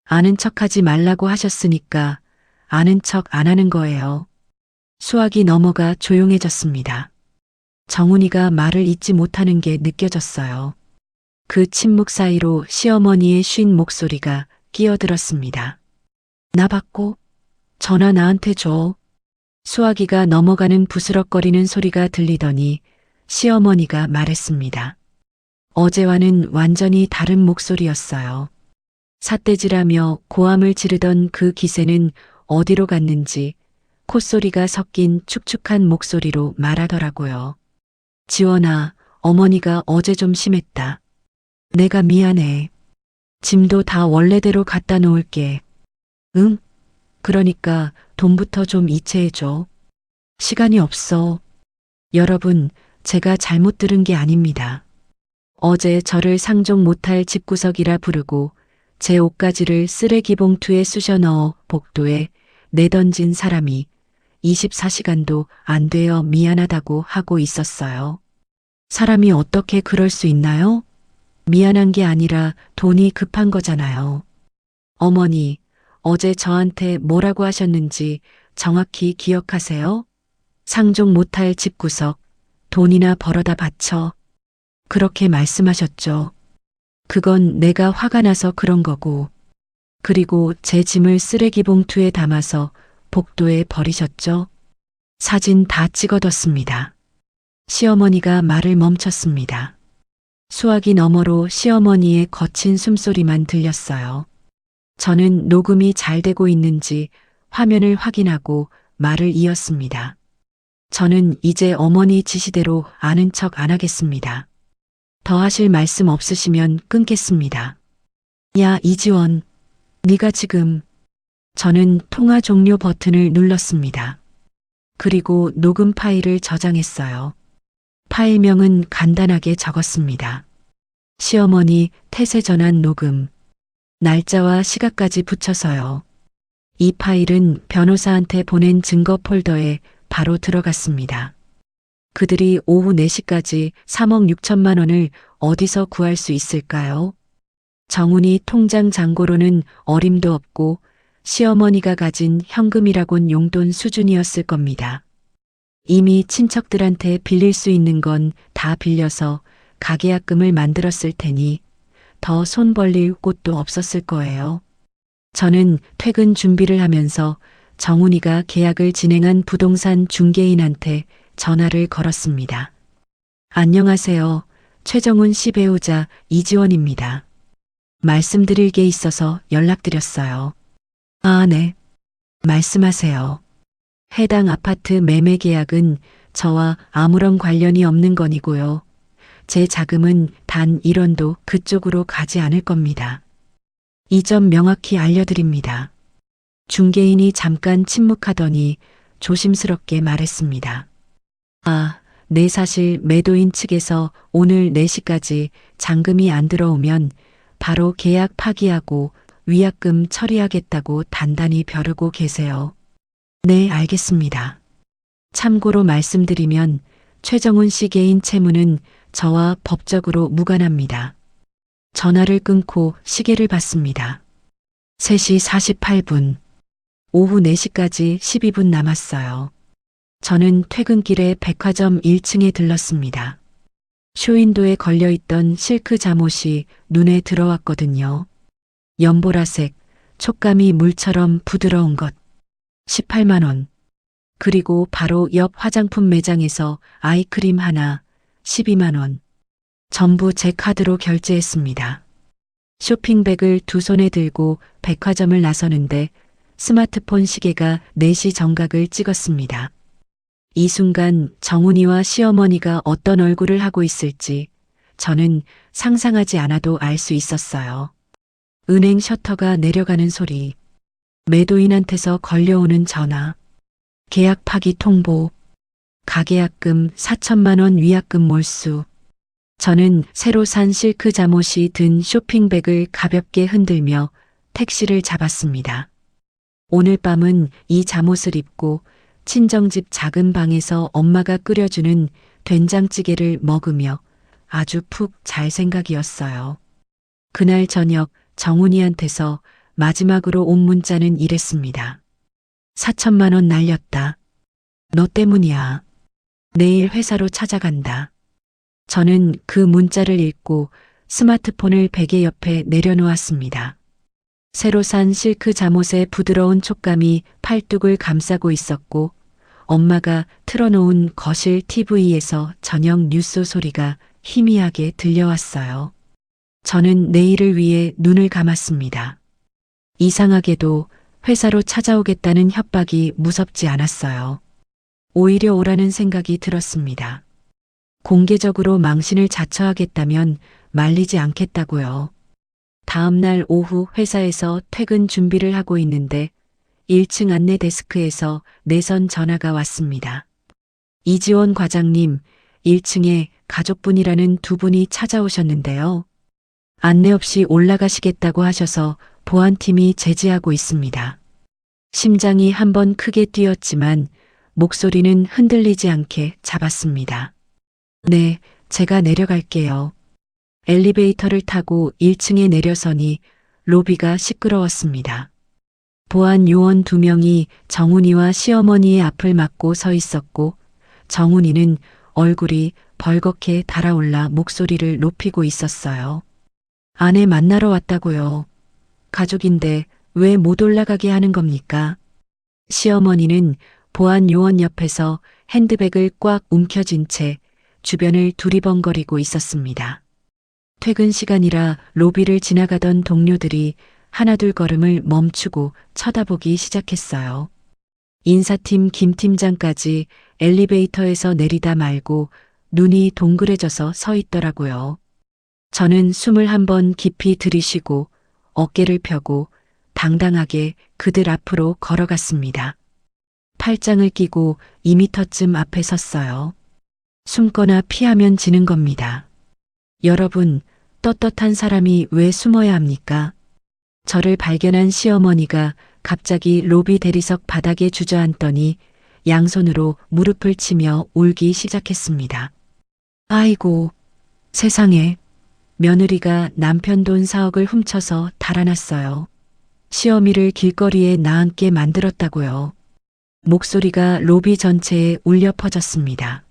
아는 척하지 말라고 하셨으니까 아는 척 안 하는 거예요. 수화기 너머가 조용해졌습니다. 정훈이가 말을 잇지 못하는 게 느껴졌어요. 그 침묵 사이로 시어머니의 쉰 목소리가 끼어들었습니다. 나 받고 전화 나한테 줘. 수화기가 넘어가는 부스럭거리는 소리가 들리더니 시어머니가 말했습니다. 어제와는 완전히 다른 목소리였어요. 삿대질하며 고함을 지르던 그 기세는 어디로 갔는지 콧소리가 섞인 축축한 목소리로 말하더라고요. 지원아, 어머니가 어제 좀 심했다. 내가 미안해. 짐도 다 원래대로 갖다 놓을게. 응? 그러니까 돈부터 좀 이체해줘. 시간이 없어. 여러분, 제가 잘못 들은 게 아닙니다. 어제 저를 상종 못할 집구석이라 부르고 제 옷가지를 쓰레기 봉투에 쑤셔 넣어 복도에 내던진 사람이 24시간도 안 되어 미안하다고 하고 있었어요. 사람이 어떻게 그럴 수 있나요? 미안한 게 아니라 돈이 급한 거잖아요. 어머니, 어제 저한테 뭐라고 하셨는지 정확히 기억하세요? 상종 못할 집구석, 돈이나 벌어다 바쳐. 그렇게 말씀하셨죠. 그건 내가 화가 나서 그런 거고. 그리고 제 짐을 쓰레기 봉투에 담아서 복도에 버리셨죠. 사진 다 찍어뒀습니다. 시어머니가 말을 멈췄습니다. 수화기 너머로 시어머니의 거친 숨소리만 들렸어요. 저는 녹음이 잘 되고 있는지 화면을 확인하고 말을 이었습니다. 저는 이제 어머니 지시대로 아는 척 안 하겠습니다. 더 하실 말씀 없으시면 끊겠습니다. 야, 이지원. 네가 지금. 저는 통화 종료 버튼을 눌렀습니다. 그리고 녹음 파일을 저장했어요. 파일명은 간단하게 적었습니다. 시어머니 태세 전환 녹음. 날짜와 시각까지 붙여서요. 이 파일은 변호사한테 보낸 증거 폴더에 바로 들어갔습니다. 그들이 오후 4시까지 3억 6천만 원을 어디서 구할 수 있을까요? 정훈이 통장 잔고로는 어림도 없고 시어머니가 가진 현금이라곤 용돈 수준이었을 겁니다. 이미 친척들한테 빌릴 수 있는 건 다 빌려서 가계약금을 만들었을 테니 더 손 벌릴 곳도 없었을 거예요. 저는 퇴근 준비를 하면서 정훈이가 계약을 진행한 부동산 중개인한테 전화를 걸었습니다. 안녕하세요. 최정훈 씨 배우자 이지원입니다. 말씀드릴 게 있어서 연락드렸어요. 아, 네. 말씀하세요. 해당 아파트 매매 계약은 저와 아무런 관련이 없는 건이고요. 제 자금은 단 1원도 그쪽으로 가지 않을 겁니다. 이 점 명확히 알려드립니다. 중개인이 잠깐 침묵하더니 조심스럽게 말했습니다. 아, 네, 사실 매도인 측에서 오늘 4시까지 잔금이 안 들어오면 바로 계약 파기하고 위약금 처리하겠다고 단단히 벼르고 계세요. 네, 알겠습니다. 참고로 말씀드리면 최정훈 씨 개인 채무는 저와 법적으로 무관합니다. 전화를 끊고 시계를 봤습니다. 3시 48분. 오후 4시까지 12분 남았어요. 저는 퇴근길에 백화점 1층에 들렀습니다. 쇼윈도에 걸려있던 실크 잠옷이 눈에 들어왔거든요. 연보라색, 촉감이 물처럼 부드러운 것. 18만 원. 그리고 바로 옆 화장품 매장에서 아이크림 하나, 12만 원. 전부 제 카드로 결제했습니다. 쇼핑백을 두 손에 들고 백화점을 나서는데 스마트폰 시계가 4시 정각을 찍었습니다. 이 순간 정훈이와 시어머니가 어떤 얼굴을 하고 있을지 저는 상상하지 않아도 알 수 있었어요. 은행 셔터가 내려가는 소리, 매도인한테서 걸려오는 전화, 계약 파기 통보, 가계약금 4천만 원 위약금 몰수. 저는 새로 산 실크 잠옷이 든 쇼핑백을 가볍게 흔들며 택시를 잡았습니다. 오늘 밤은 이 잠옷을 입고 친정집 작은 방에서 엄마가 끓여주는 된장찌개를 먹으며 아주 푹 잘 생각이었어요. 그날 저녁 정훈이한테서 마지막으로 온 문자는 이랬습니다. 4천만 원 날렸다. 너 때문이야. 내일 회사로 찾아간다. 저는 그 문자를 읽고 스마트폰을 베개 옆에 내려놓았습니다. 새로 산 실크 잠옷의 부드러운 촉감이 팔뚝을 감싸고 있었고 엄마가 틀어놓은 거실 TV에서 저녁 뉴스 소리가 희미하게 들려왔어요. 저는 내일을 위해 눈을 감았습니다. 이상하게도 회사로 찾아오겠다는 협박이 무섭지 않았어요. 오히려 오라는 생각이 들었습니다. 공개적으로 망신을 자처하겠다면 말리지 않겠다고요. 다음 날 오후 회사에서 퇴근 준비를 하고 있는데 1층 안내 데스크에서 내선 전화가 왔습니다. 이지원 과장님, 1층에 가족분이라는 두 분이 찾아오셨는데요. 안내 없이 올라가시겠다고 하셔서 보안팀이 제지하고 있습니다. 심장이 한번 크게 뛰었지만 목소리는 흔들리지 않게 잡았습니다. 네, 제가 내려갈게요. 엘리베이터를 타고 1층에 내려서니 로비가 시끄러웠습니다. 보안 요원 2명이 정훈이와 시어머니의 앞을 막고 서 있었고 정훈이는 얼굴이 벌겋게 달아올라 목소리를 높이고 있었어요. 아내 만나러 왔다고요. 가족인데 왜 못 올라가게 하는 겁니까? 시어머니는 보안 요원 옆에서 핸드백을 꽉 움켜쥔 채 주변을 두리번거리고 있었습니다. 퇴근 시간이라 로비를 지나가던 동료들이 하나둘 걸음을 멈추고 쳐다보기 시작했어요. 인사팀 김 팀장까지 엘리베이터에서 내리다 말고 눈이 동그래져서 서 있더라고요. 저는 숨을 한번 깊이 들이쉬고 어깨를 펴고 당당하게 그들 앞으로 걸어갔습니다. 팔짱을 끼고 2미터쯤 앞에 섰어요. 숨거나 피하면 지는 겁니다. 여러분, 떳떳한 사람이 왜 숨어야 합니까? 저를 발견한 시어머니가 갑자기 로비 대리석 바닥에 주저앉더니 양손으로 무릎을 치며 울기 시작했습니다. 아이고, 세상에. 며느리가 남편 돈 4억을 훔쳐서 달아났어요. 시어미를 길거리에 나앉게 만들었다고요. 목소리가 로비 전체에 울려 퍼졌습니다.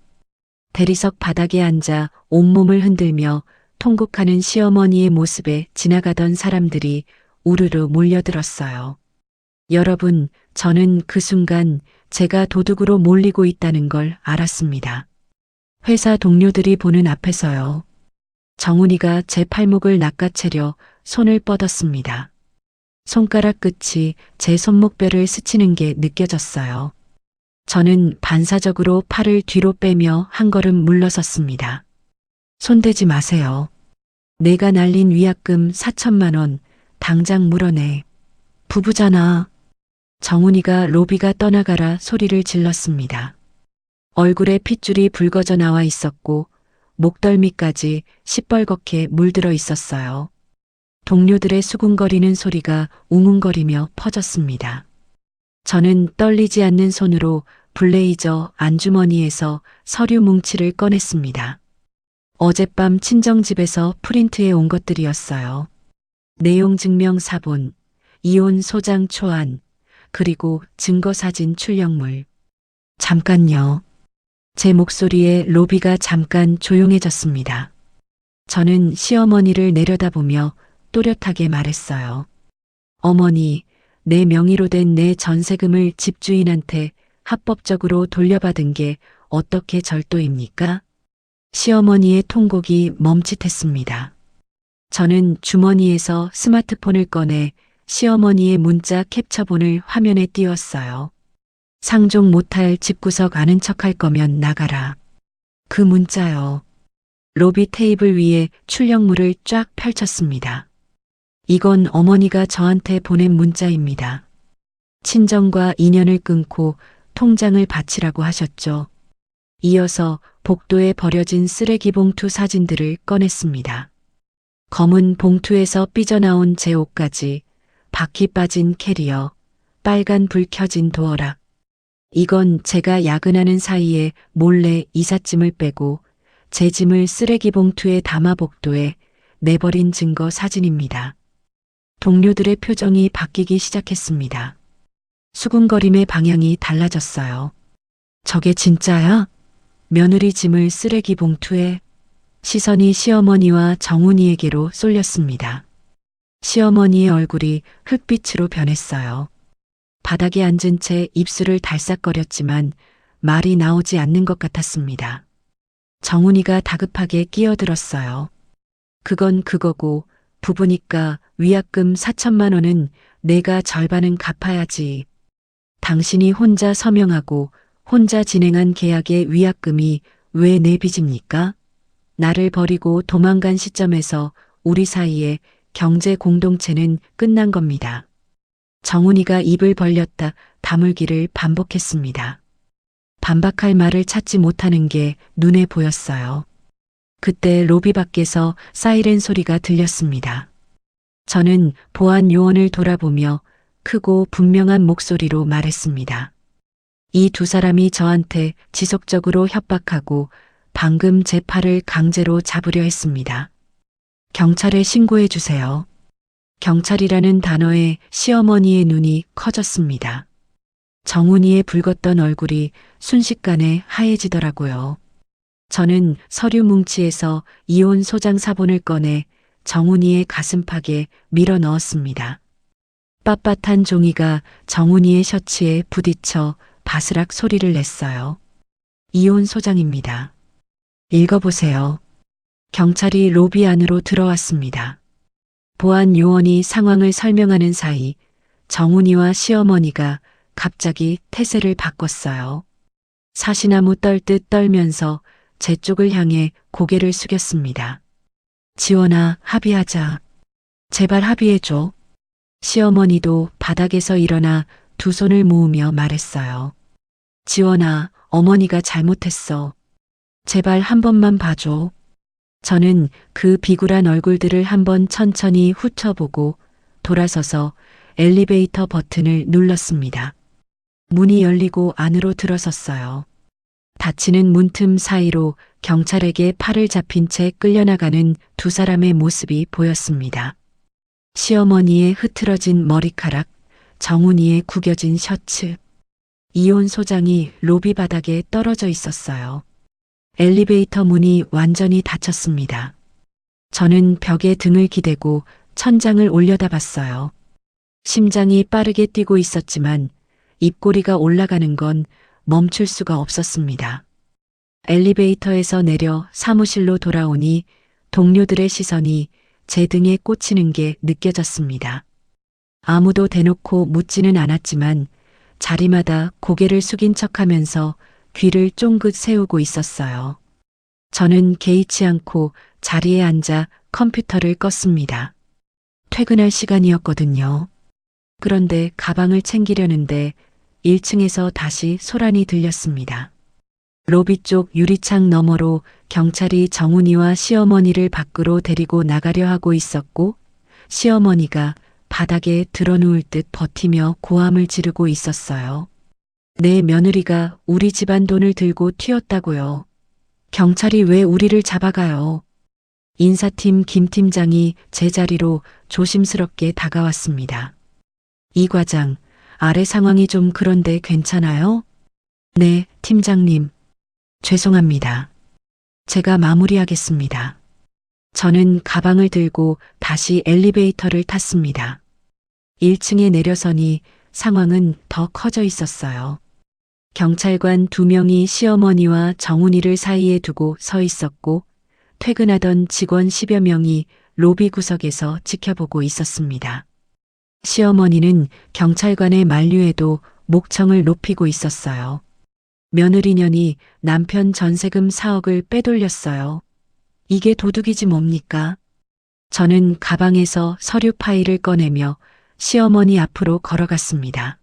대리석 바닥에 앉아 온몸을 흔들며 통곡하는 시어머니의 모습에 지나가던 사람들이 우르르 몰려들었어요. 여러분, 저는 그 순간 제가 도둑으로 몰리고 있다는 걸 알았습니다. 회사 동료들이 보는 앞에서요. 정훈이가 제 팔목을 낚아채려 손을 뻗었습니다. 손가락 끝이 제 손목뼈를 스치는 게 느껴졌어요. 저는 반사적으로 팔을 뒤로 빼며 한 걸음 물러섰습니다. 손대지 마세요. 내가 날린 위약금 4천만 원 당장 물어내. 부부잖아. 정훈이가 로비가 떠나가라 소리를 질렀습니다. 얼굴에 핏줄이 붉어져 나와 있었고 목덜미까지 시뻘겋게 물들어 있었어요. 동료들의 수군거리는 소리가 웅웅거리며 퍼졌습니다. 저는 떨리지 않는 손으로 블레이저 안주머니에서 서류 뭉치를 꺼냈습니다. 어젯밤 친정집에서 프린트해 온 것들이었어요. 내용 증명 사본, 이혼 소장 초안, 그리고 증거사진 출력물. 잠깐요. 제 목소리에 로비가 잠깐 조용해졌습니다. 저는 시어머니를 내려다보며 또렷하게 말했어요. 어머니, 내 명의로 된 내 전세금을 집주인한테 합법적으로 돌려받은 게 어떻게 절도입니까? 시어머니의 통곡이 멈칫했습니다. 저는 주머니에서 스마트폰을 꺼내 시어머니의 문자 캡처본을 화면에 띄웠어요. 상종 못할 집구석 아는 척할 거면 나가라. 그 문자요. 로비 테이블 위에 출력물을 쫙 펼쳤습니다. 이건 어머니가 저한테 보낸 문자입니다. 친정과 인연을 끊고 통장을 바치라고 하셨죠. 이어서 복도에 버려진 쓰레기 봉투 사진들을 꺼냈습니다. 검은 봉투에서 삐져나온 제 옷까지, 바퀴 빠진 캐리어, 빨간 불 켜진 도어락. 이건 제가 야근하는 사이에 몰래 이삿짐을 빼고 제 짐을 쓰레기 봉투에 담아 복도에 내버린 증거 사진입니다. 동료들의 표정이 바뀌기 시작했습니다. 수군거림의 방향이 달라졌어요. 저게 진짜야? 며느리 짐을 쓰레기 봉투에. 시선이 시어머니와 정훈이에게로 쏠렸습니다. 시어머니의 얼굴이 흙빛으로 변했어요. 바닥에 앉은 채 입술을 달싹거렸지만 말이 나오지 않는 것 같았습니다. 정훈이가 다급하게 끼어들었어요. 그건 그거고 부부니까 위약금 4천만 원은 내가 절반은 갚아야지. 당신이 혼자 서명하고 혼자 진행한 계약의 위약금이 왜 내 빚입니까? 나를 버리고 도망간 시점에서 우리 사이에 경제 공동체는 끝난 겁니다. 정훈이가 입을 벌렸다 다물기를 반복했습니다. 반박할 말을 찾지 못하는 게 눈에 보였어요. 그때 로비 밖에서 사이렌 소리가 들렸습니다. 저는 보안 요원을 돌아보며 크고 분명한 목소리로 말했습니다. 이 두 사람이 저한테 지속적으로 협박하고 방금 제 팔을 강제로 잡으려 했습니다. 경찰에 신고해 주세요. 경찰이라는 단어에 시어머니의 눈이 커졌습니다. 정훈이의 붉었던 얼굴이 순식간에 하얘지더라고요. 저는 서류 뭉치에서 이혼 소장 사본을 꺼내 정훈이의 가슴팍에 밀어 넣었습니다. 빳빳한 종이가 정훈이의 셔츠에 부딪혀 바스락 소리를 냈어요. 이혼 소장입니다. 읽어보세요. 경찰이 로비 안으로 들어왔습니다. 보안 요원이 상황을 설명하는 사이 정훈이와 시어머니가 갑자기 태세를 바꿨어요. 사시나무 떨듯 떨면서 제 쪽을 향해 고개를 숙였습니다. 지원아, 합의하자. 제발 합의해줘. 시어머니도 바닥에서 일어나 두 손을 모으며 말했어요. 지원아, 어머니가 잘못했어. 제발 한 번만 봐줘. 저는 그 비굴한 얼굴들을 한번 천천히 훑어보고 돌아서서 엘리베이터 버튼을 눌렀습니다. 문이 열리고 안으로 들어섰어요. 닫히는 문틈 사이로 경찰에게 팔을 잡힌 채 끌려나가는 두 사람의 모습이 보였습니다. 시어머니의 흐트러진 머리카락, 정훈이의 구겨진 셔츠. 이혼 소장이 로비 바닥에 떨어져 있었어요. 엘리베이터 문이 완전히 닫혔습니다. 저는 벽에 등을 기대고 천장을 올려다봤어요. 심장이 빠르게 뛰고 있었지만 입꼬리가 올라가는 건 멈출 수가 없었습니다. 엘리베이터에서 내려 사무실로 돌아오니 동료들의 시선이 제 등에 꽂히는 게 느껴졌습니다. 아무도 대놓고 묻지는 않았지만 자리마다 고개를 숙인 척하면서 귀를 쫑긋 세우고 있었어요. 저는 개의치 않고 자리에 앉아 컴퓨터를 껐습니다. 퇴근할 시간이었거든요. 그런데 가방을 챙기려는데 1층에서 다시 소란이 들렸습니다. 로비 쪽 유리창 너머로 경찰이 정훈이와 시어머니를 밖으로 데리고 나가려 하고 있었고 시어머니가 바닥에 드러누울 듯 버티며 고함을 지르고 있었어요. 내 며느리가 우리 집안 돈을 들고 튀었다고요. 경찰이 왜 우리를 잡아가요? 인사팀 김 팀장이 제 자리로 조심스럽게 다가왔습니다. 이 과장, 아래 상황이 좀 그런데 괜찮아요? 네, 팀장님. 죄송합니다. 제가 마무리하겠습니다. 저는 가방을 들고 다시 엘리베이터를 탔습니다. 1층에 내려서니 상황은 더 커져 있었어요. 경찰관 2명이 시어머니와 정훈이를 사이에 두고 서 있었고 퇴근하던 직원 10여 명이 로비 구석에서 지켜보고 있었습니다. 시어머니는 경찰관의 만류에도 목청을 높이고 있었어요. 며느리년이 남편 전세금 4억을 빼돌렸어요. 이게 도둑이지 뭡니까? 저는 가방에서 서류 파일을 꺼내며 시어머니 앞으로 걸어갔습니다.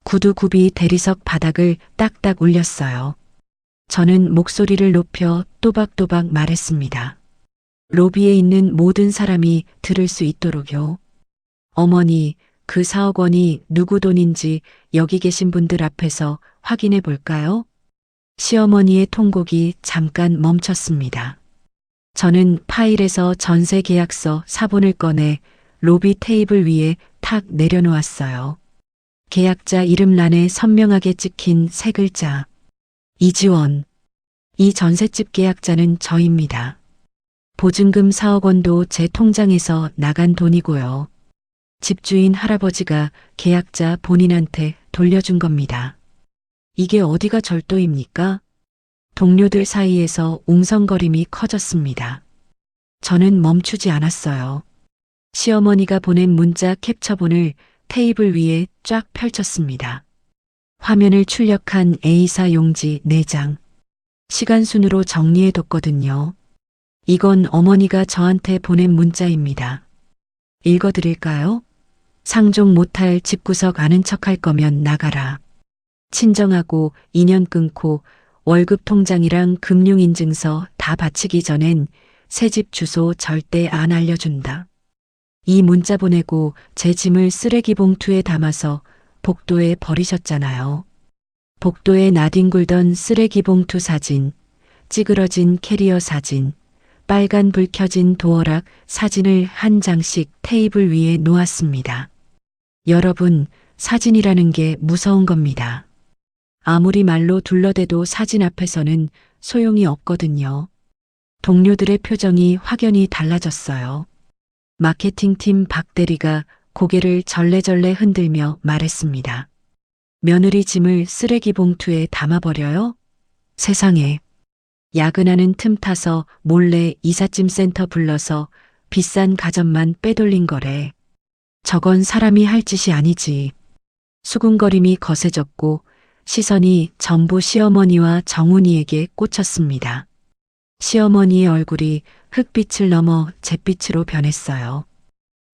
구두굽이 대리석 바닥을 딱딱 울렸어요. 저는 목소리를 높여 또박또박 말했습니다. 로비에 있는 모든 사람이 들을 수 있도록요. 어머니, 그 4억 원이 누구 돈인지 여기 계신 분들 앞에서 확인해 볼까요? 시어머니의 통곡이 잠깐 멈췄습니다. 저는 파일에서 전세 계약서 사본을 꺼내 로비 테이블 위에 탁 내려놓았어요. 계약자 이름란에 선명하게 찍힌 세 글자. 이지원. 이 전셋집 계약자는 저입니다. 보증금 4억 원도 제 통장에서 나간 돈이고요. 집주인 할아버지가 계약자 본인한테 돌려준 겁니다. 이게 어디가 절도입니까? 동료들 사이에서 웅성거림이 커졌습니다. 저는 멈추지 않았어요. 시어머니가 보낸 문자 캡처본을 테이블 위에 쫙 펼쳤습니다. 화면을 출력한 A사 용지 4장. 시간순으로 정리해뒀거든요. 이건 어머니가 저한테 보낸 문자입니다. 읽어드릴까요? 상종 못할 집구석 아는 척할 거면 나가라. 친정하고 인연 끊고 월급 통장이랑 금융인증서 다 바치기 전엔 새집 주소 절대 안 알려준다. 이 문자 보내고 제 짐을 쓰레기 봉투에 담아서 복도에 버리셨잖아요. 복도에 나뒹굴던 쓰레기 봉투 사진, 찌그러진 캐리어 사진, 빨간 불 켜진 도어락 사진을 한 장씩 테이블 위에 놓았습니다. 여러분, 사진이라는 게 무서운 겁니다. 아무리 말로 둘러대도 사진 앞에서는 소용이 없거든요. 동료들의 표정이 확연히 달라졌어요. 마케팅팀 박 대리가 고개를 절레절레 흔들며 말했습니다. 며느리 짐을 쓰레기 봉투에 담아버려요? 세상에. 야근하는 틈 타서 몰래 이삿짐 센터 불러서 비싼 가전만 빼돌린 거래. 저건 사람이 할 짓이 아니지. 수군거림이 거세졌고 시선이 전부 시어머니와 정훈이에게 꽂혔습니다. 시어머니의 얼굴이 흙빛을 넘어 잿빛으로 변했어요.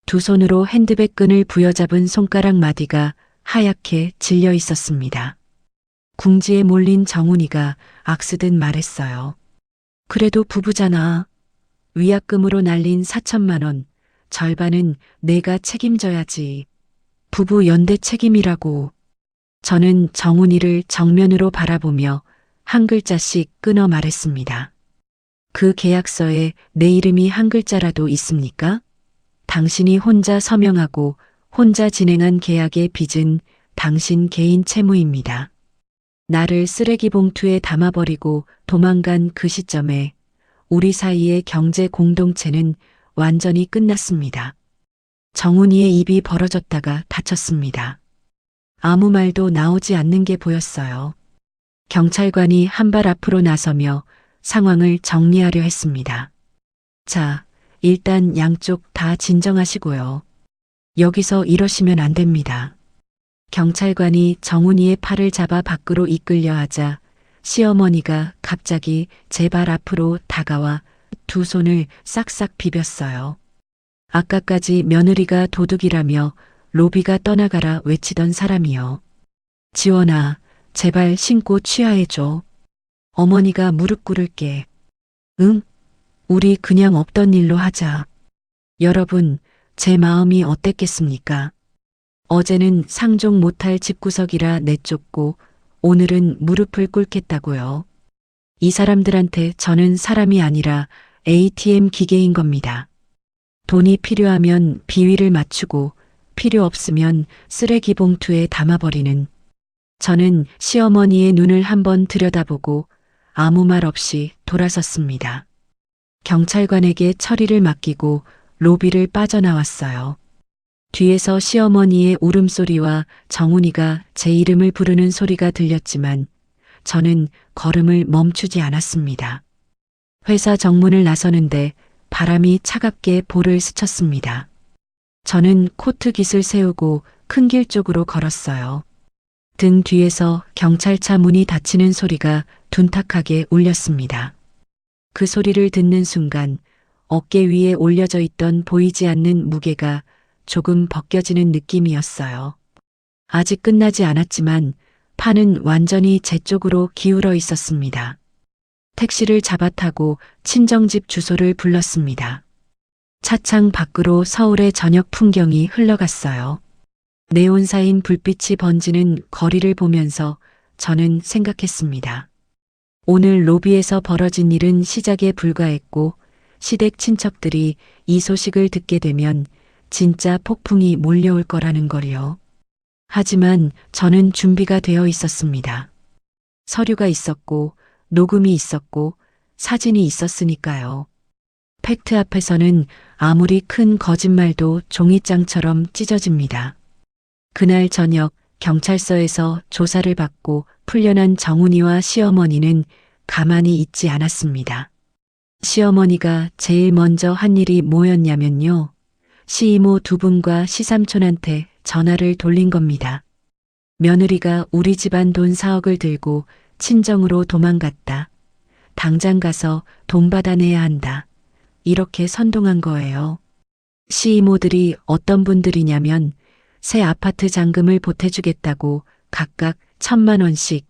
두 손으로 핸드백 끈을 부여잡은 손가락 마디가 하얗게 질려 있었습니다. 궁지에 몰린 정훈이가 악쓰듯 말했어요. 그래도 부부잖아. 위약금으로 날린 4천만 원, 절반은 내가 책임져야지. 부부 연대 책임이라고. 저는 정훈이를 정면으로 바라보며 한 글자씩 끊어 말했습니다. 그 계약서에 내 이름이 한 글자라도 있습니까? 당신이 혼자 서명하고 혼자 진행한 계약의 빚은 당신 개인 채무입니다. 나를 쓰레기 봉투에 담아버리고 도망간 그 시점에 우리 사이의 경제 공동체는 완전히 끝났습니다. 정훈이의 입이 벌어졌다가 닫혔습니다. 아무 말도 나오지 않는 게 보였어요. 경찰관이 한 발 앞으로 나서며 상황을 정리하려 했습니다. 자, 일단 양쪽 다 진정하시고요. 여기서 이러시면 안 됩니다. 경찰관이 정훈이의 팔을 잡아 밖으로 이끌려 하자 시어머니가 갑자기 제 발 앞으로 다가와 두 손을 싹싹 비볐어요. 아까까지 며느리가 도둑이라며 로비가 떠나가라 외치던 사람이요. 지원아, 제발 신고 취하해줘. 어머니가 무릎 꿇을게. 응? 우리 그냥 없던 일로 하자. 여러분, 제 마음이 어땠겠습니까? 어제는 상종 못할 집구석이라 내쫓고 오늘은 무릎을 꿇겠다고요. 이 사람들한테 저는 사람이 아니라 ATM 기계인 겁니다. 돈이 필요하면 비위를 맞추고 필요 없으면 쓰레기 봉투에 담아버리는. 저는 시어머니의 눈을 한번 들여다보고 아무 말 없이 돌아섰습니다. 경찰관에게 처리를 맡기고 로비를 빠져나왔어요. 뒤에서 시어머니의 울음소리와 정훈이가 제 이름을 부르는 소리가 들렸지만 저는 걸음을 멈추지 않았습니다. 회사 정문을 나서는데 바람이 차갑게 볼을 스쳤습니다. 저는 코트 깃을 세우고 큰 길 쪽으로 걸었어요. 등 뒤에서 경찰차 문이 닫히는 소리가 둔탁하게 울렸습니다. 그 소리를 듣는 순간 어깨 위에 올려져 있던 보이지 않는 무게가 조금 벗겨지는 느낌이었어요. 아직 끝나지 않았지만 판은 완전히 제 쪽으로 기울어 있었습니다. 택시를 잡아 타고 친정집 주소를 불렀습니다. 차창 밖으로 서울의 저녁 풍경이 흘러갔어요. 네온사인 불빛이 번지는 거리를 보면서 저는 생각했습니다. 오늘 로비에서 벌어진 일은 시작에 불과했고 시댁 친척들이 이 소식을 듣게 되면 진짜 폭풍이 몰려올 거라는 걸요. 하지만 저는 준비가 되어 있었습니다. 서류가 있었고 녹음이 있었고 사진이 있었으니까요. 팩트 앞에서는 아무리 큰 거짓말도 종이장처럼 찢어집니다. 그날 저녁 경찰서에서 조사를 받고 풀려난 정훈이와 시어머니는 가만히 있지 않았습니다. 시어머니가 제일 먼저 한 일이 뭐였냐면요. 시이모 두 분과 시삼촌한테 전화를 돌린 겁니다. 며느리가 우리 집안 돈 4억을 들고 친정으로 도망갔다. 당장 가서 돈 받아내야 한다. 이렇게 선동한 거예요. 시이모들이 어떤 분들이냐면 새 아파트 잔금을 보태주겠다고 각각 1,000만 원씩,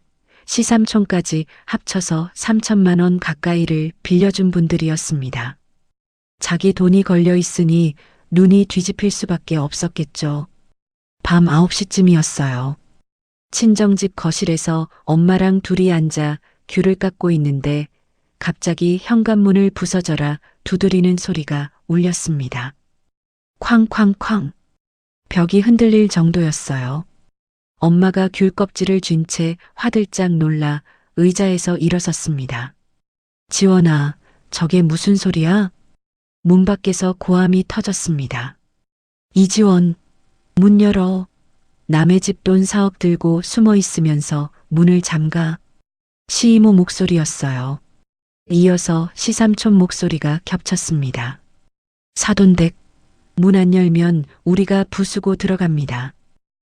시삼촌까지 합쳐서 3천만 원 가까이를 빌려준 분들이었습니다. 자기 돈이 걸려 있으니 눈이 뒤집힐 수밖에 없었겠죠. 밤 9시쯤이었어요. 친정집 거실에서 엄마랑 둘이 앉아 귤을 깎고 있는데 갑자기 현관문을 부서져라 두드리는 소리가 울렸습니다. 쾅쾅쾅. 벽이 흔들릴 정도였어요. 엄마가 귤 껍질을 쥔 채 화들짝 놀라 의자에서 일어섰습니다. 지원아, 저게 무슨 소리야? 문 밖에서 고함이 터졌습니다. 이지원, 문 열어. 남의 집 돈 4억 들고 숨어 있으면서 문을 잠가. 시이모 목소리였어요. 이어서 시삼촌 목소리가 겹쳤습니다. 사돈댁, 문 안 열면 우리가 부수고 들어갑니다.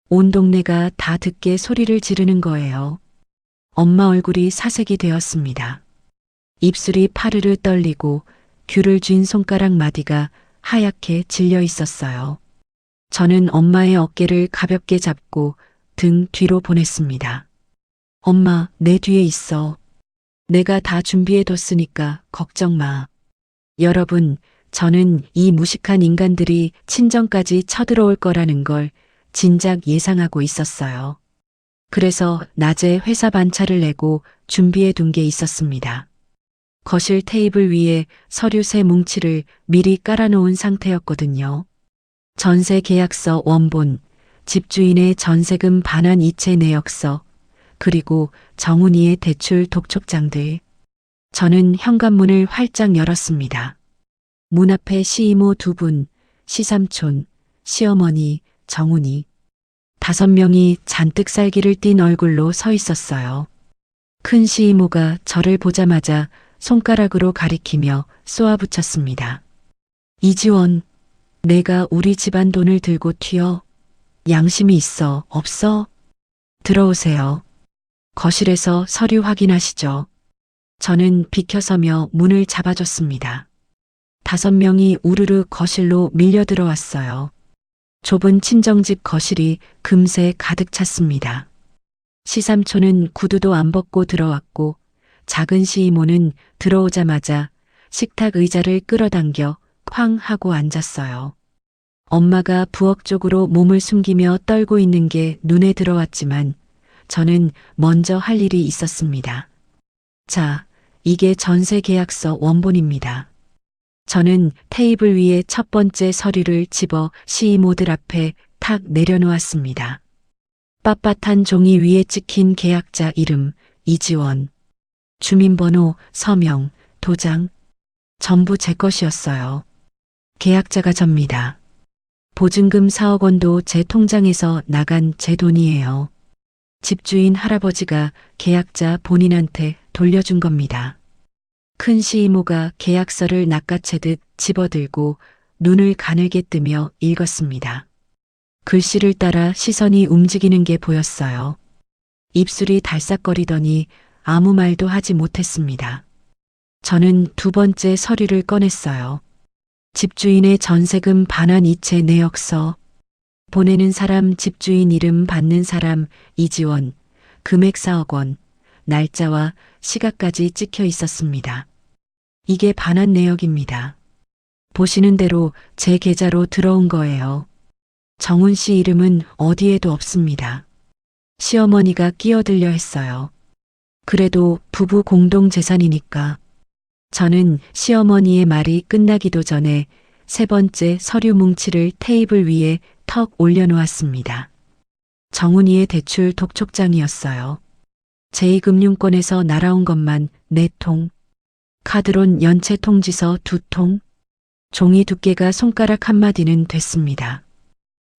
온 동네가 다 듣게 소리를 지르는 거예요. 엄마 얼굴이 사색이 되었습니다. 입술이 파르르 떨리고 귤을 쥔 손가락 마디가 하얗게 질려 있었어요. 저는 엄마의 어깨를 가볍게 잡고 등 뒤로 보냈습니다. 엄마, 내 뒤에 있어. 내가 다 준비해뒀으니까 걱정 마. 여러분, 저는 이 무식한 인간들이 친정까지 쳐들어올 거라는 걸 진작 예상하고 있었어요. 그래서 낮에 회사 반차를 내고 준비해 둔 게 있었습니다. 거실 테이블 위에 서류 세 뭉치를 미리 깔아놓은 상태였거든요. 전세 계약서 원본, 집주인의 전세금 반환 이체 내역서, 그리고 정훈이의 대출 독촉장들. 저는 현관문을 활짝 열었습니다. 문 앞에 시이모 두 분, 시삼촌, 시어머니, 정훈이. 5명이 잔뜩 살기를 띤 얼굴로 서 있었어요. 큰 시이모가 저를 보자마자 손가락으로 가리키며 쏘아붙였습니다. 이지원, 내가 우리 집안 돈을 들고 튀어? 양심이 있어, 없어? 들어오세요. 거실에서 서류 확인하시죠. 저는 비켜서며 문을 잡아줬습니다. 5명이 우르르 거실로 밀려 들어왔어요. 좁은 친정집 거실이 금세 가득 찼습니다. 시삼촌은 구두도 안 벗고 들어왔고 작은 시이모는 들어오자마자 식탁 의자를 끌어당겨 쾅 하고 앉았어요. 엄마가 부엌 쪽으로 몸을 숨기며 떨고 있는 게 눈에 들어왔지만 저는 먼저 할 일이 있었습니다. 자, 이게 전세 계약서 원본입니다. 저는 테이블 위에 첫 번째 서류를 집어 시이모들 앞에 탁 내려놓았습니다. 빳빳한 종이 위에 찍힌 계약자 이름, 이지원. 주민번호, 서명, 도장. 전부 제 것이었어요. 계약자가 접니다. 보증금 4억 원도 제 통장에서 나간 제 돈이에요. 집주인 할아버지가 계약자 본인한테 돌려준 겁니다. 큰 시이모가 계약서를 낚아채듯 집어들고 눈을 가늘게 뜨며 읽었습니다. 글씨를 따라 시선이 움직이는 게 보였어요. 입술이 달싹거리더니 아무 말도 하지 못했습니다. 저는 두 번째 서류를 꺼냈어요. 집주인의 전세금 반환 이체 내역서. 보내는 사람 집주인 이름, 받는 사람 이지원, 금액 4억 원, 날짜와 시각까지 찍혀 있었습니다. 이게 반환 내역입니다. 보시는 대로 제 계좌로 들어온 거예요. 정훈 씨 이름은 어디에도 없습니다. 시어머니가 끼어들려 했어요. 그래도 부부 공동 재산이니까. 저는 시어머니의 말이 끝나기도 전에 세 번째 서류 뭉치를 테이블 위에 턱 올려놓았습니다. 정훈이의 대출 독촉장이었어요. 제2금융권에서 날아온 것만 4통, 카드론 연체 통지서 2통, 종이 두께가 손가락 한마디는 됐습니다.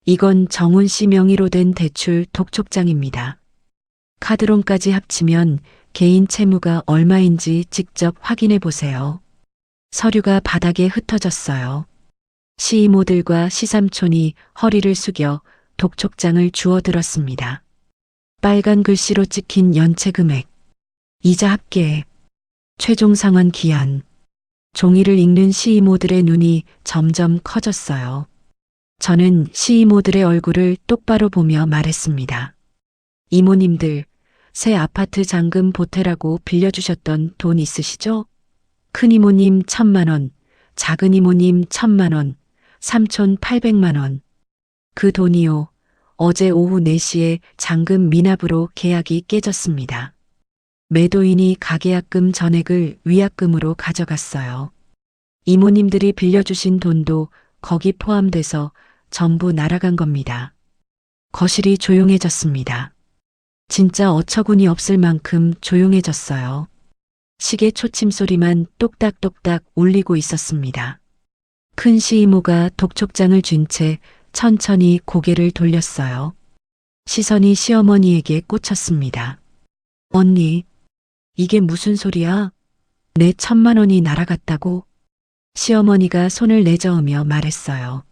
이건 정훈 씨 명의로 된 대출 독촉장입니다. 카드론까지 합치면 개인 채무가 얼마인지 직접 확인해 보세요. 서류가 바닥에 흩어졌어요. 시이모들과 시삼촌이 허리를 숙여 독촉장을 주워들었습니다. 빨간 글씨로 찍힌 연체 금액, 이자 합계, 최종 상환 기한. 종이를 읽는 시이모들의 눈이 점점 커졌어요. 저는 시이모들의 얼굴을 똑바로 보며 말했습니다. 이모님들, 새 아파트 잔금 보태라고 빌려주셨던 돈 있으시죠? 큰이모님 1,000만 원, 작은이모님 1,000만 원, 삼촌 800만 원. 그 돈이요. 어제 오후 4시에 잔금 미납으로 계약이 깨졌습니다. 매도인이 가계약금 전액을 위약금으로 가져갔어요. 이모님들이 빌려주신 돈도 거기 포함돼서 전부 날아간 겁니다. 거실이 조용해졌습니다. 진짜 어처구니 없을 만큼 조용해졌어요. 시계 초침 소리만 똑딱똑딱 울리고 있었습니다. 큰 시이모가 독촉장을 쥔 채 천천히 고개를 돌렸어요. 시선이 시어머니에게 꽂혔습니다. 언니, 이게 무슨 소리야? 내 1,000만 원이 날아갔다고? 시어머니가 손을 내저으며 말했어요.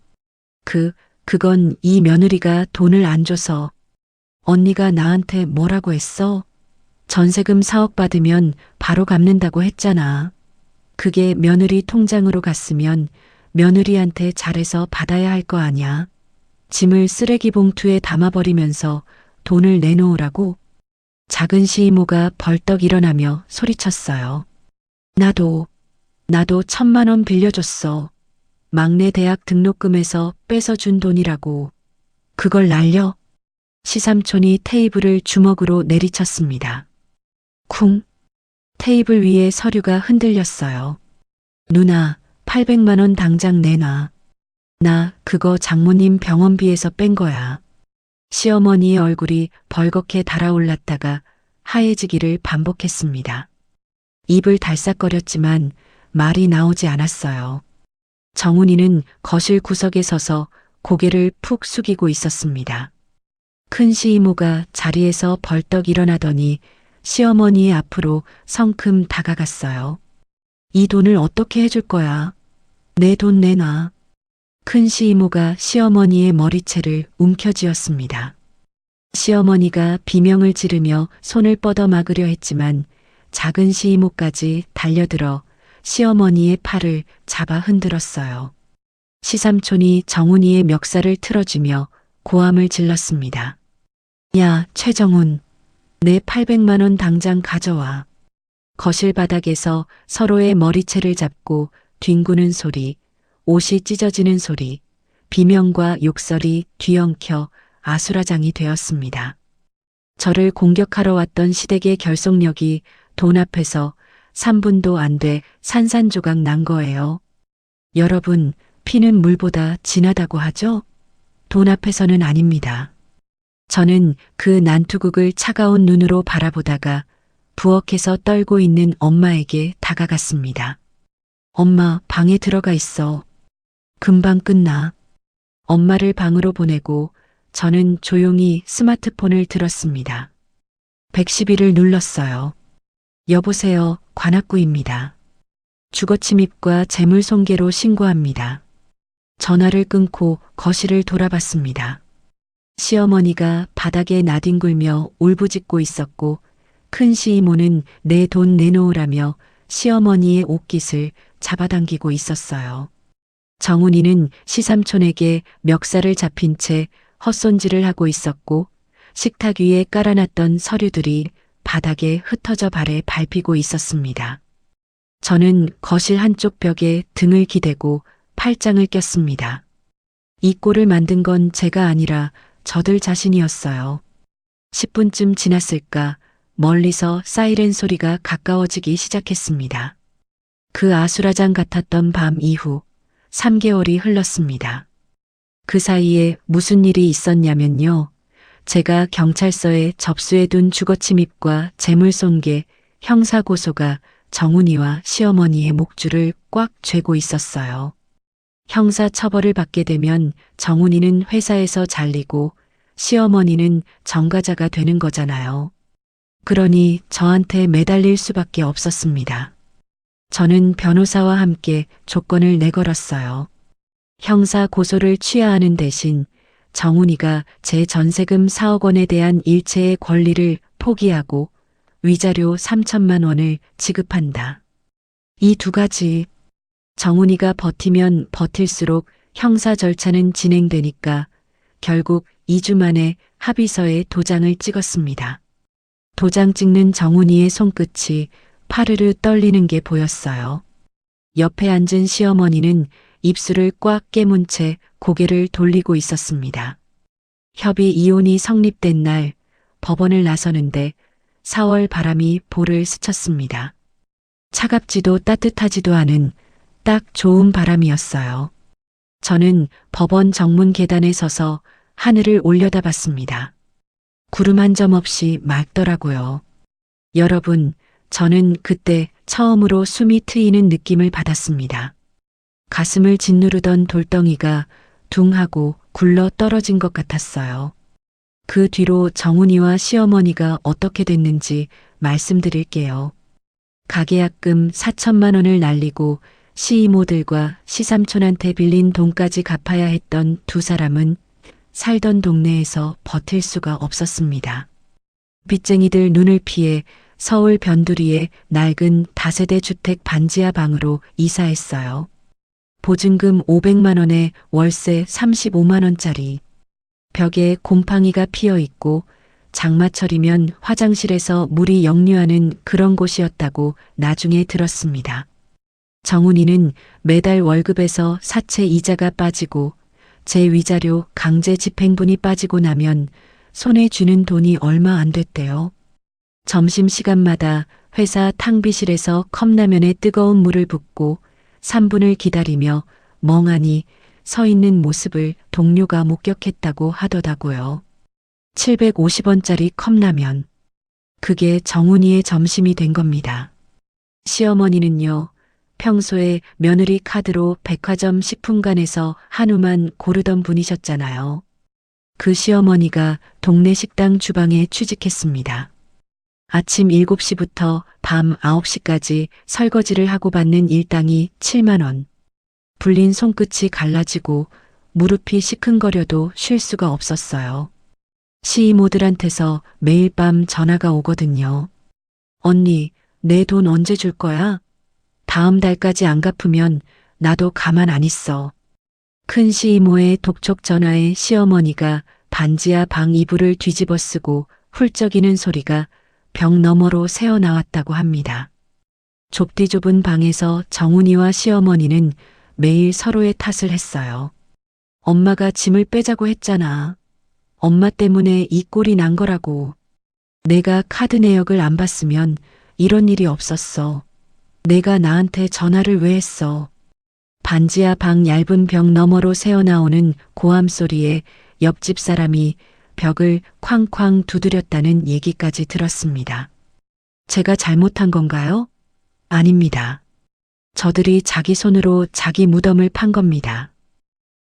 그건 이 며느리가 돈을 안 줘서. 언니가 나한테 뭐라고 했어? 전세금 4억 받으면 바로 갚는다고 했잖아. 그게 며느리 통장으로 갔으면 며느리한테 잘해서 받아야 할 거 아냐. 짐을 쓰레기 봉투에 담아버리면서 돈을 내놓으라고? 작은 시이모가 벌떡 일어나며 소리쳤어요. 나도 1,000만 원 빌려줬어. 막내 대학 등록금에서 뺏어준 돈이라고. 그걸 날려? 시삼촌이 테이블을 주먹으로 내리쳤습니다. 쿵. 테이블 위에 서류가 흔들렸어요. 누나, 800만 원 당장 내놔. 나 그거 장모님 병원비에서 뺀 거야. 시어머니의 얼굴이 벌겋게 달아올랐다가 하얘지기를 반복했습니다. 입을 달싹거렸지만 말이 나오지 않았어요. 정훈이는 거실 구석에 서서 고개를 푹 숙이고 있었습니다. 큰 시이모가 자리에서 벌떡 일어나더니 시어머니의 앞으로 성큼 다가갔어요. 이 돈을 어떻게 해줄 거야? 내 돈 내놔. 큰 시이모가 시어머니의 머리채를 움켜쥐었습니다. 시어머니가 비명을 지르며 손을 뻗어 막으려 했지만 작은 시이모까지 달려들어 시어머니의 팔을 잡아 흔들었어요. 시삼촌이 정훈이의 멱살을 틀어주며 고함을 질렀습니다. 야, 최정훈, 내 800만 원 당장 가져와. 거실 바닥에서 서로의 머리채를 잡고 뒹구는 소리, 옷이 찢어지는 소리, 비명과 욕설이 뒤엉켜 아수라장이 되었습니다. 저를 공격하러 왔던 시댁의 결속력이 돈 앞에서 3분도 안 돼 산산조각 난 거예요. 여러분, 피는 물보다 진하다고 하죠? 돈 앞에서는 아닙니다. 저는 그 난투극을 차가운 눈으로 바라보다가 부엌에서 떨고 있는 엄마에게 다가갔습니다. 엄마, 방에 들어가 있어. 금방 끝나. 엄마를 방으로 보내고 저는 조용히 스마트폰을 들었습니다. 110을 눌렀어요. 여보세요, 관악구입니다. 주거침입과 재물손괴로 신고합니다. 전화를 끊고 거실을 돌아봤습니다. 시어머니가 바닥에 나뒹굴며 울부짖고 있었고 큰 시이모는 내 돈 내놓으라며 시어머니의 옷깃을 잡아당기고 있었어요. 정훈이는 시삼촌에게 멱살을 잡힌 채 헛손질을 하고 있었고 식탁 위에 깔아놨던 서류들이 바닥에 흩어져 발에 밟히고 있었습니다. 저는 거실 한쪽 벽에 등을 기대고 팔짱을 꼈습니다. 이 꼴을 만든 건 제가 아니라 저들 자신이었어요. 10분쯤 지났을까 멀리서 사이렌 소리가 가까워지기 시작했습니다. 그 아수라장 같았던 밤 이후 3개월이 흘렀습니다. 그 사이에 무슨 일이 있었냐면요. 제가 경찰서에 접수해둔 주거침입과 재물손괴, 형사고소가 정훈이와 시어머니의 목줄을 꽉 쥐고 있었어요. 형사 처벌을 받게 되면 정훈이는 회사에서 잘리고 시어머니는 전과자가 되는 거잖아요. 그러니 저한테 매달릴 수밖에 없었습니다. 저는 변호사와 함께 조건을 내걸었어요. 형사 고소를 취하하는 대신 정훈이가 제 전세금 4억 원에 대한 일체의 권리를 포기하고 위자료 3천만 원을 지급한다. 이 두 가지. 정훈이가 버티면 버틸수록 형사 절차는 진행되니까 결국 2주 만에 합의서에 도장을 찍었습니다. 도장 찍는 정훈이의 손끝이 파르르 떨리는 게 보였어요. 옆에 앉은 시어머니는 입술을 꽉 깨문 채 고개를 돌리고 있었습니다. 협의 이혼이 성립된 날 법원을 나서는데 4월 바람이 볼을 스쳤습니다. 차갑지도 따뜻하지도 않은 딱 좋은 바람이었어요. 저는 법원 정문 계단에 서서 하늘을 올려다봤습니다. 구름 한 점 없이 맑더라고요. 여러분, 저는 그때 처음으로 숨이 트이는 느낌을 받았습니다. 가슴을 짓누르던 돌덩이가 둥 하고 굴러 떨어진 것 같았어요. 그 뒤로 정훈이와 시어머니가 어떻게 됐는지 말씀드릴게요. 가계약금 4천만 원을 날리고 시이모들과 시삼촌한테 빌린 돈까지 갚아야 했던 두 사람은 살던 동네에서 버틸 수가 없었습니다. 빚쟁이들 눈을 피해 서울 변두리의 낡은 다세대 주택 반지하 방으로 이사했어요. 보증금 500만 원에 월세 35만 원짜리. 벽에 곰팡이가 피어 있고 장마철이면 화장실에서 물이 역류하는 그런 곳이었다고 나중에 들었습니다. 정훈이는 매달 월급에서 사채 이자가 빠지고 제 위자료 강제 집행분이 빠지고 나면 손에 쥐는 돈이 얼마 안 됐대요. 점심시간마다 회사 탕비실에서 컵라면에 뜨거운 물을 붓고 3분을 기다리며 멍하니 서 있는 모습을 동료가 목격했다고 하더라고요. 750원짜리 컵라면. 그게 정훈이의 점심이 된 겁니다. 시어머니는요, 평소에 며느리 카드로 백화점 식품관에서 한우만 고르던 분이셨잖아요. 그 시어머니가 동네 식당 주방에 취직했습니다. 아침 7시부터 밤 9시까지 설거지를 하고 받는 일당이 7만 원. 불린 손끝이 갈라지고 무릎이 시큰거려도 쉴 수가 없었어요. 시이모들한테서 매일 밤 전화가 오거든요. 언니, 내 돈 언제 줄 거야? 다음 달까지 안 갚으면 나도 가만 안 있어. 큰 시이모의 독촉 전화에 시어머니가 반지하 방 이불을 뒤집어 쓰고 훌쩍이는 소리가 벽 너머로 새어나왔다고 합니다. 좁디 좁은 방에서 정훈이와 시어머니는 매일 서로의 탓을 했어요. 엄마가 짐을 빼자고 했잖아. 엄마 때문에 이 꼴이 난 거라고. 내가 카드 내역을 안 봤으면 이런 일이 없었어. 내가 나한테 전화를 왜 했어. 반지하 방 얇은 벽 너머로 새어나오는 고함 소리에 옆집 사람이 벽을 쾅쾅 두드렸다는 얘기까지 들었습니다. 제가 잘못한 건가요? 아닙니다. 저들이 자기 손으로 자기 무덤을 판 겁니다.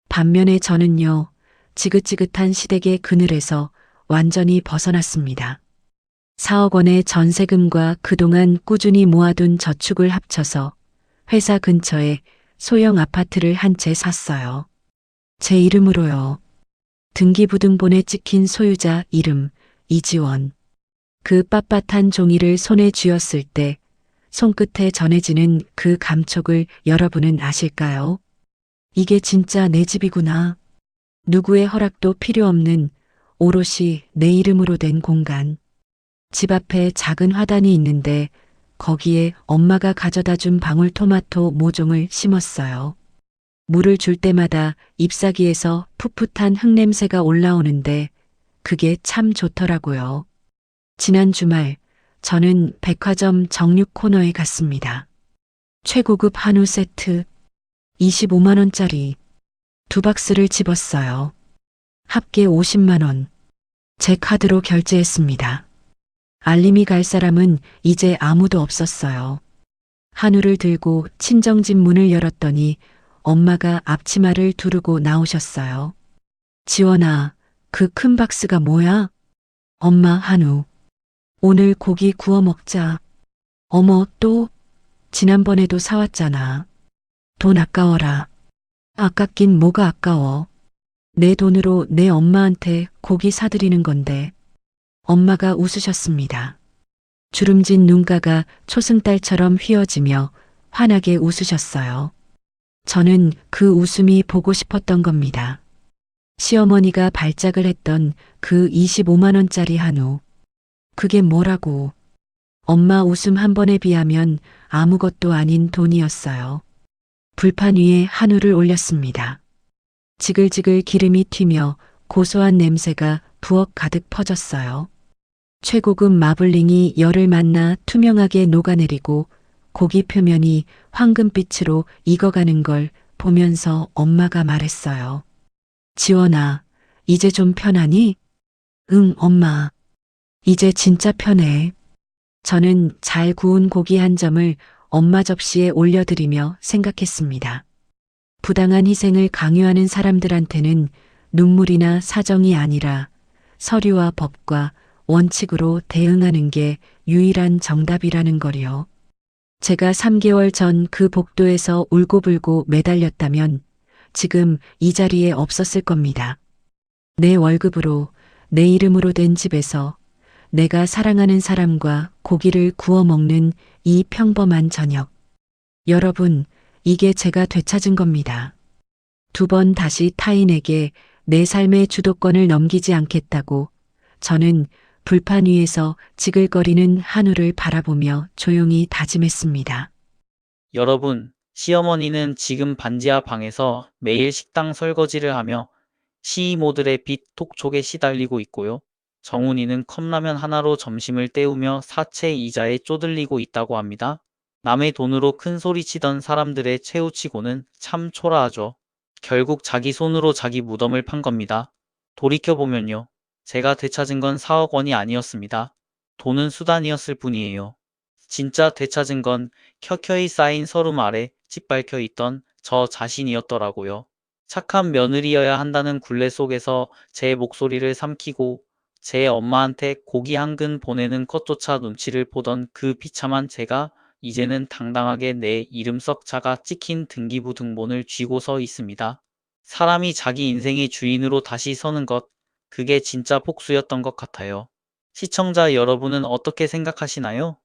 반면에 저는요, 지긋지긋한 시댁의 그늘에서 완전히 벗어났습니다. 4억 원의 전세금과 그동안 꾸준히 모아둔 저축을 합쳐서 회사 근처에 소형 아파트를 한 채 샀어요. 제 이름으로요. 등기부등본에 찍힌 소유자 이름 이지원. 그 빳빳한 종이를 손에 쥐었을 때 손끝에 전해지는 그 감촉을 여러분은 아실까요? 이게 진짜 내 집이구나. 누구의 허락도 필요 없는 오롯이 내 이름으로 된 공간. 집 앞에 작은 화단이 있는데 거기에 엄마가 가져다 준 방울토마토 모종을 심었어요. 물을 줄 때마다 잎사귀에서 풋풋한 흙냄새가 올라오는데 그게 참 좋더라고요. 지난 주말 저는 백화점 정육 코너에 갔습니다. 최고급 한우 세트 25만 원짜리 두 박스를 집었어요. 합계 50만 원. 제 카드로 결제했습니다. 알림이 갈 사람은 이제 아무도 없었어요. 한우를 들고 친정집 문을 열었더니 엄마가 앞치마를 두르고 나오셨어요. 지원아, 그 큰 박스가 뭐야? 엄마, 한우. 오늘 고기 구워 먹자. 어머, 또? 지난번에도 사왔잖아. 돈 아까워라. 아깝긴 뭐가 아까워. 내 돈으로 내 엄마한테 고기 사드리는 건데. 엄마가 웃으셨습니다. 주름진 눈가가 초승달처럼 휘어지며 환하게 웃으셨어요. 저는 그 웃음이 보고 싶었던 겁니다. 시어머니가 발작을 했던 그 25만 원짜리 한우. 그게 뭐라고. 엄마 웃음 한 번에 비하면 아무것도 아닌 돈이었어요. 불판 위에 한우를 올렸습니다. 지글지글 기름이 튀며 고소한 냄새가 부엌 가득 퍼졌어요. 최고급 마블링이 열을 만나 투명하게 녹아내리고 고기 표면이 황금빛으로 익어가는 걸 보면서 엄마가 말했어요. 지원아, 이제 좀 편하니? 응, 엄마. 이제 진짜 편해. 저는 잘 구운 고기 한 점을 엄마 접시에 올려드리며 생각했습니다. 부당한 희생을 강요하는 사람들한테는 눈물이나 사정이 아니라 서류와 법과 원칙으로 대응하는 게 유일한 정답이라는 거리요. 제가 3개월 전 그 복도에서 울고불고 매달렸다면 지금 이 자리에 없었을 겁니다. 내 월급으로, 내 이름으로 된 집에서 내가 사랑하는 사람과 고기를 구워 먹는 이 평범한 저녁. 여러분, 이게 제가 되찾은 겁니다. 2번 다시 타인에게 내 삶의 주도권을 넘기지 않겠다고 저는 불판 위에서 지글거리는 한우를 바라보며 조용히 다짐했습니다. 여러분, 시어머니는 지금 반지하 방에서 매일 식당 설거지를 하며 시이모들의 빚 톡촉에 시달리고 있고요. 정훈이는 컵라면 하나로 점심을 때우며 사채 이자에 쪼들리고 있다고 합니다. 남의 돈으로 큰 소리 치던 사람들의 최후치고는 참 초라하죠. 결국 자기 손으로 자기 무덤을 판 겁니다. 돌이켜보면요. 제가 되찾은 건 4억 원이 아니었습니다. 돈은 수단이었을 뿐이에요. 진짜 되찾은 건 켜켜이 쌓인 서름 아래 짓밟혀 있던 저 자신이었더라고요. 착한 며느리여야 한다는 굴레 속에서 제 목소리를 삼키고 제 엄마한테 고기 한 근 보내는 것조차 눈치를 보던 그 비참한 제가 이제는 당당하게 내 이름 썩 자가 찍힌 등기부 등본을 쥐고 서 있습니다. 사람이 자기 인생의 주인으로 다시 서는 것, 그게 진짜 복수였던 것 같아요. 시청자 여러분은 어떻게 생각하시나요?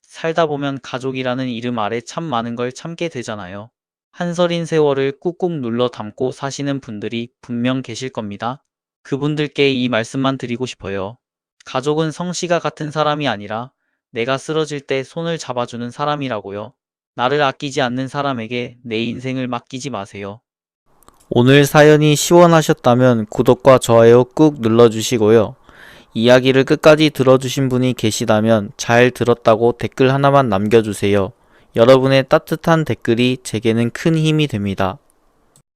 살다 보면 가족이라는 이름 아래 참 많은 걸 참게 되잖아요. 한설인 세월을 꾹꾹 눌러 담고 사시는 분들이 분명 계실 겁니다. 그분들께 이 말씀만 드리고 싶어요. 가족은 성씨가 같은 사람이 아니라 내가 쓰러질 때 손을 잡아주는 사람이라고요. 나를 아끼지 않는 사람에게 내 인생을 맡기지 마세요. 오늘 사연이 시원하셨다면 구독과 좋아요 꾹 눌러주시고요. 이야기를 끝까지 들어주신 분이 계시다면 잘 들었다고 댓글 하나만 남겨주세요. 여러분의 따뜻한 댓글이 제게는 큰 힘이 됩니다.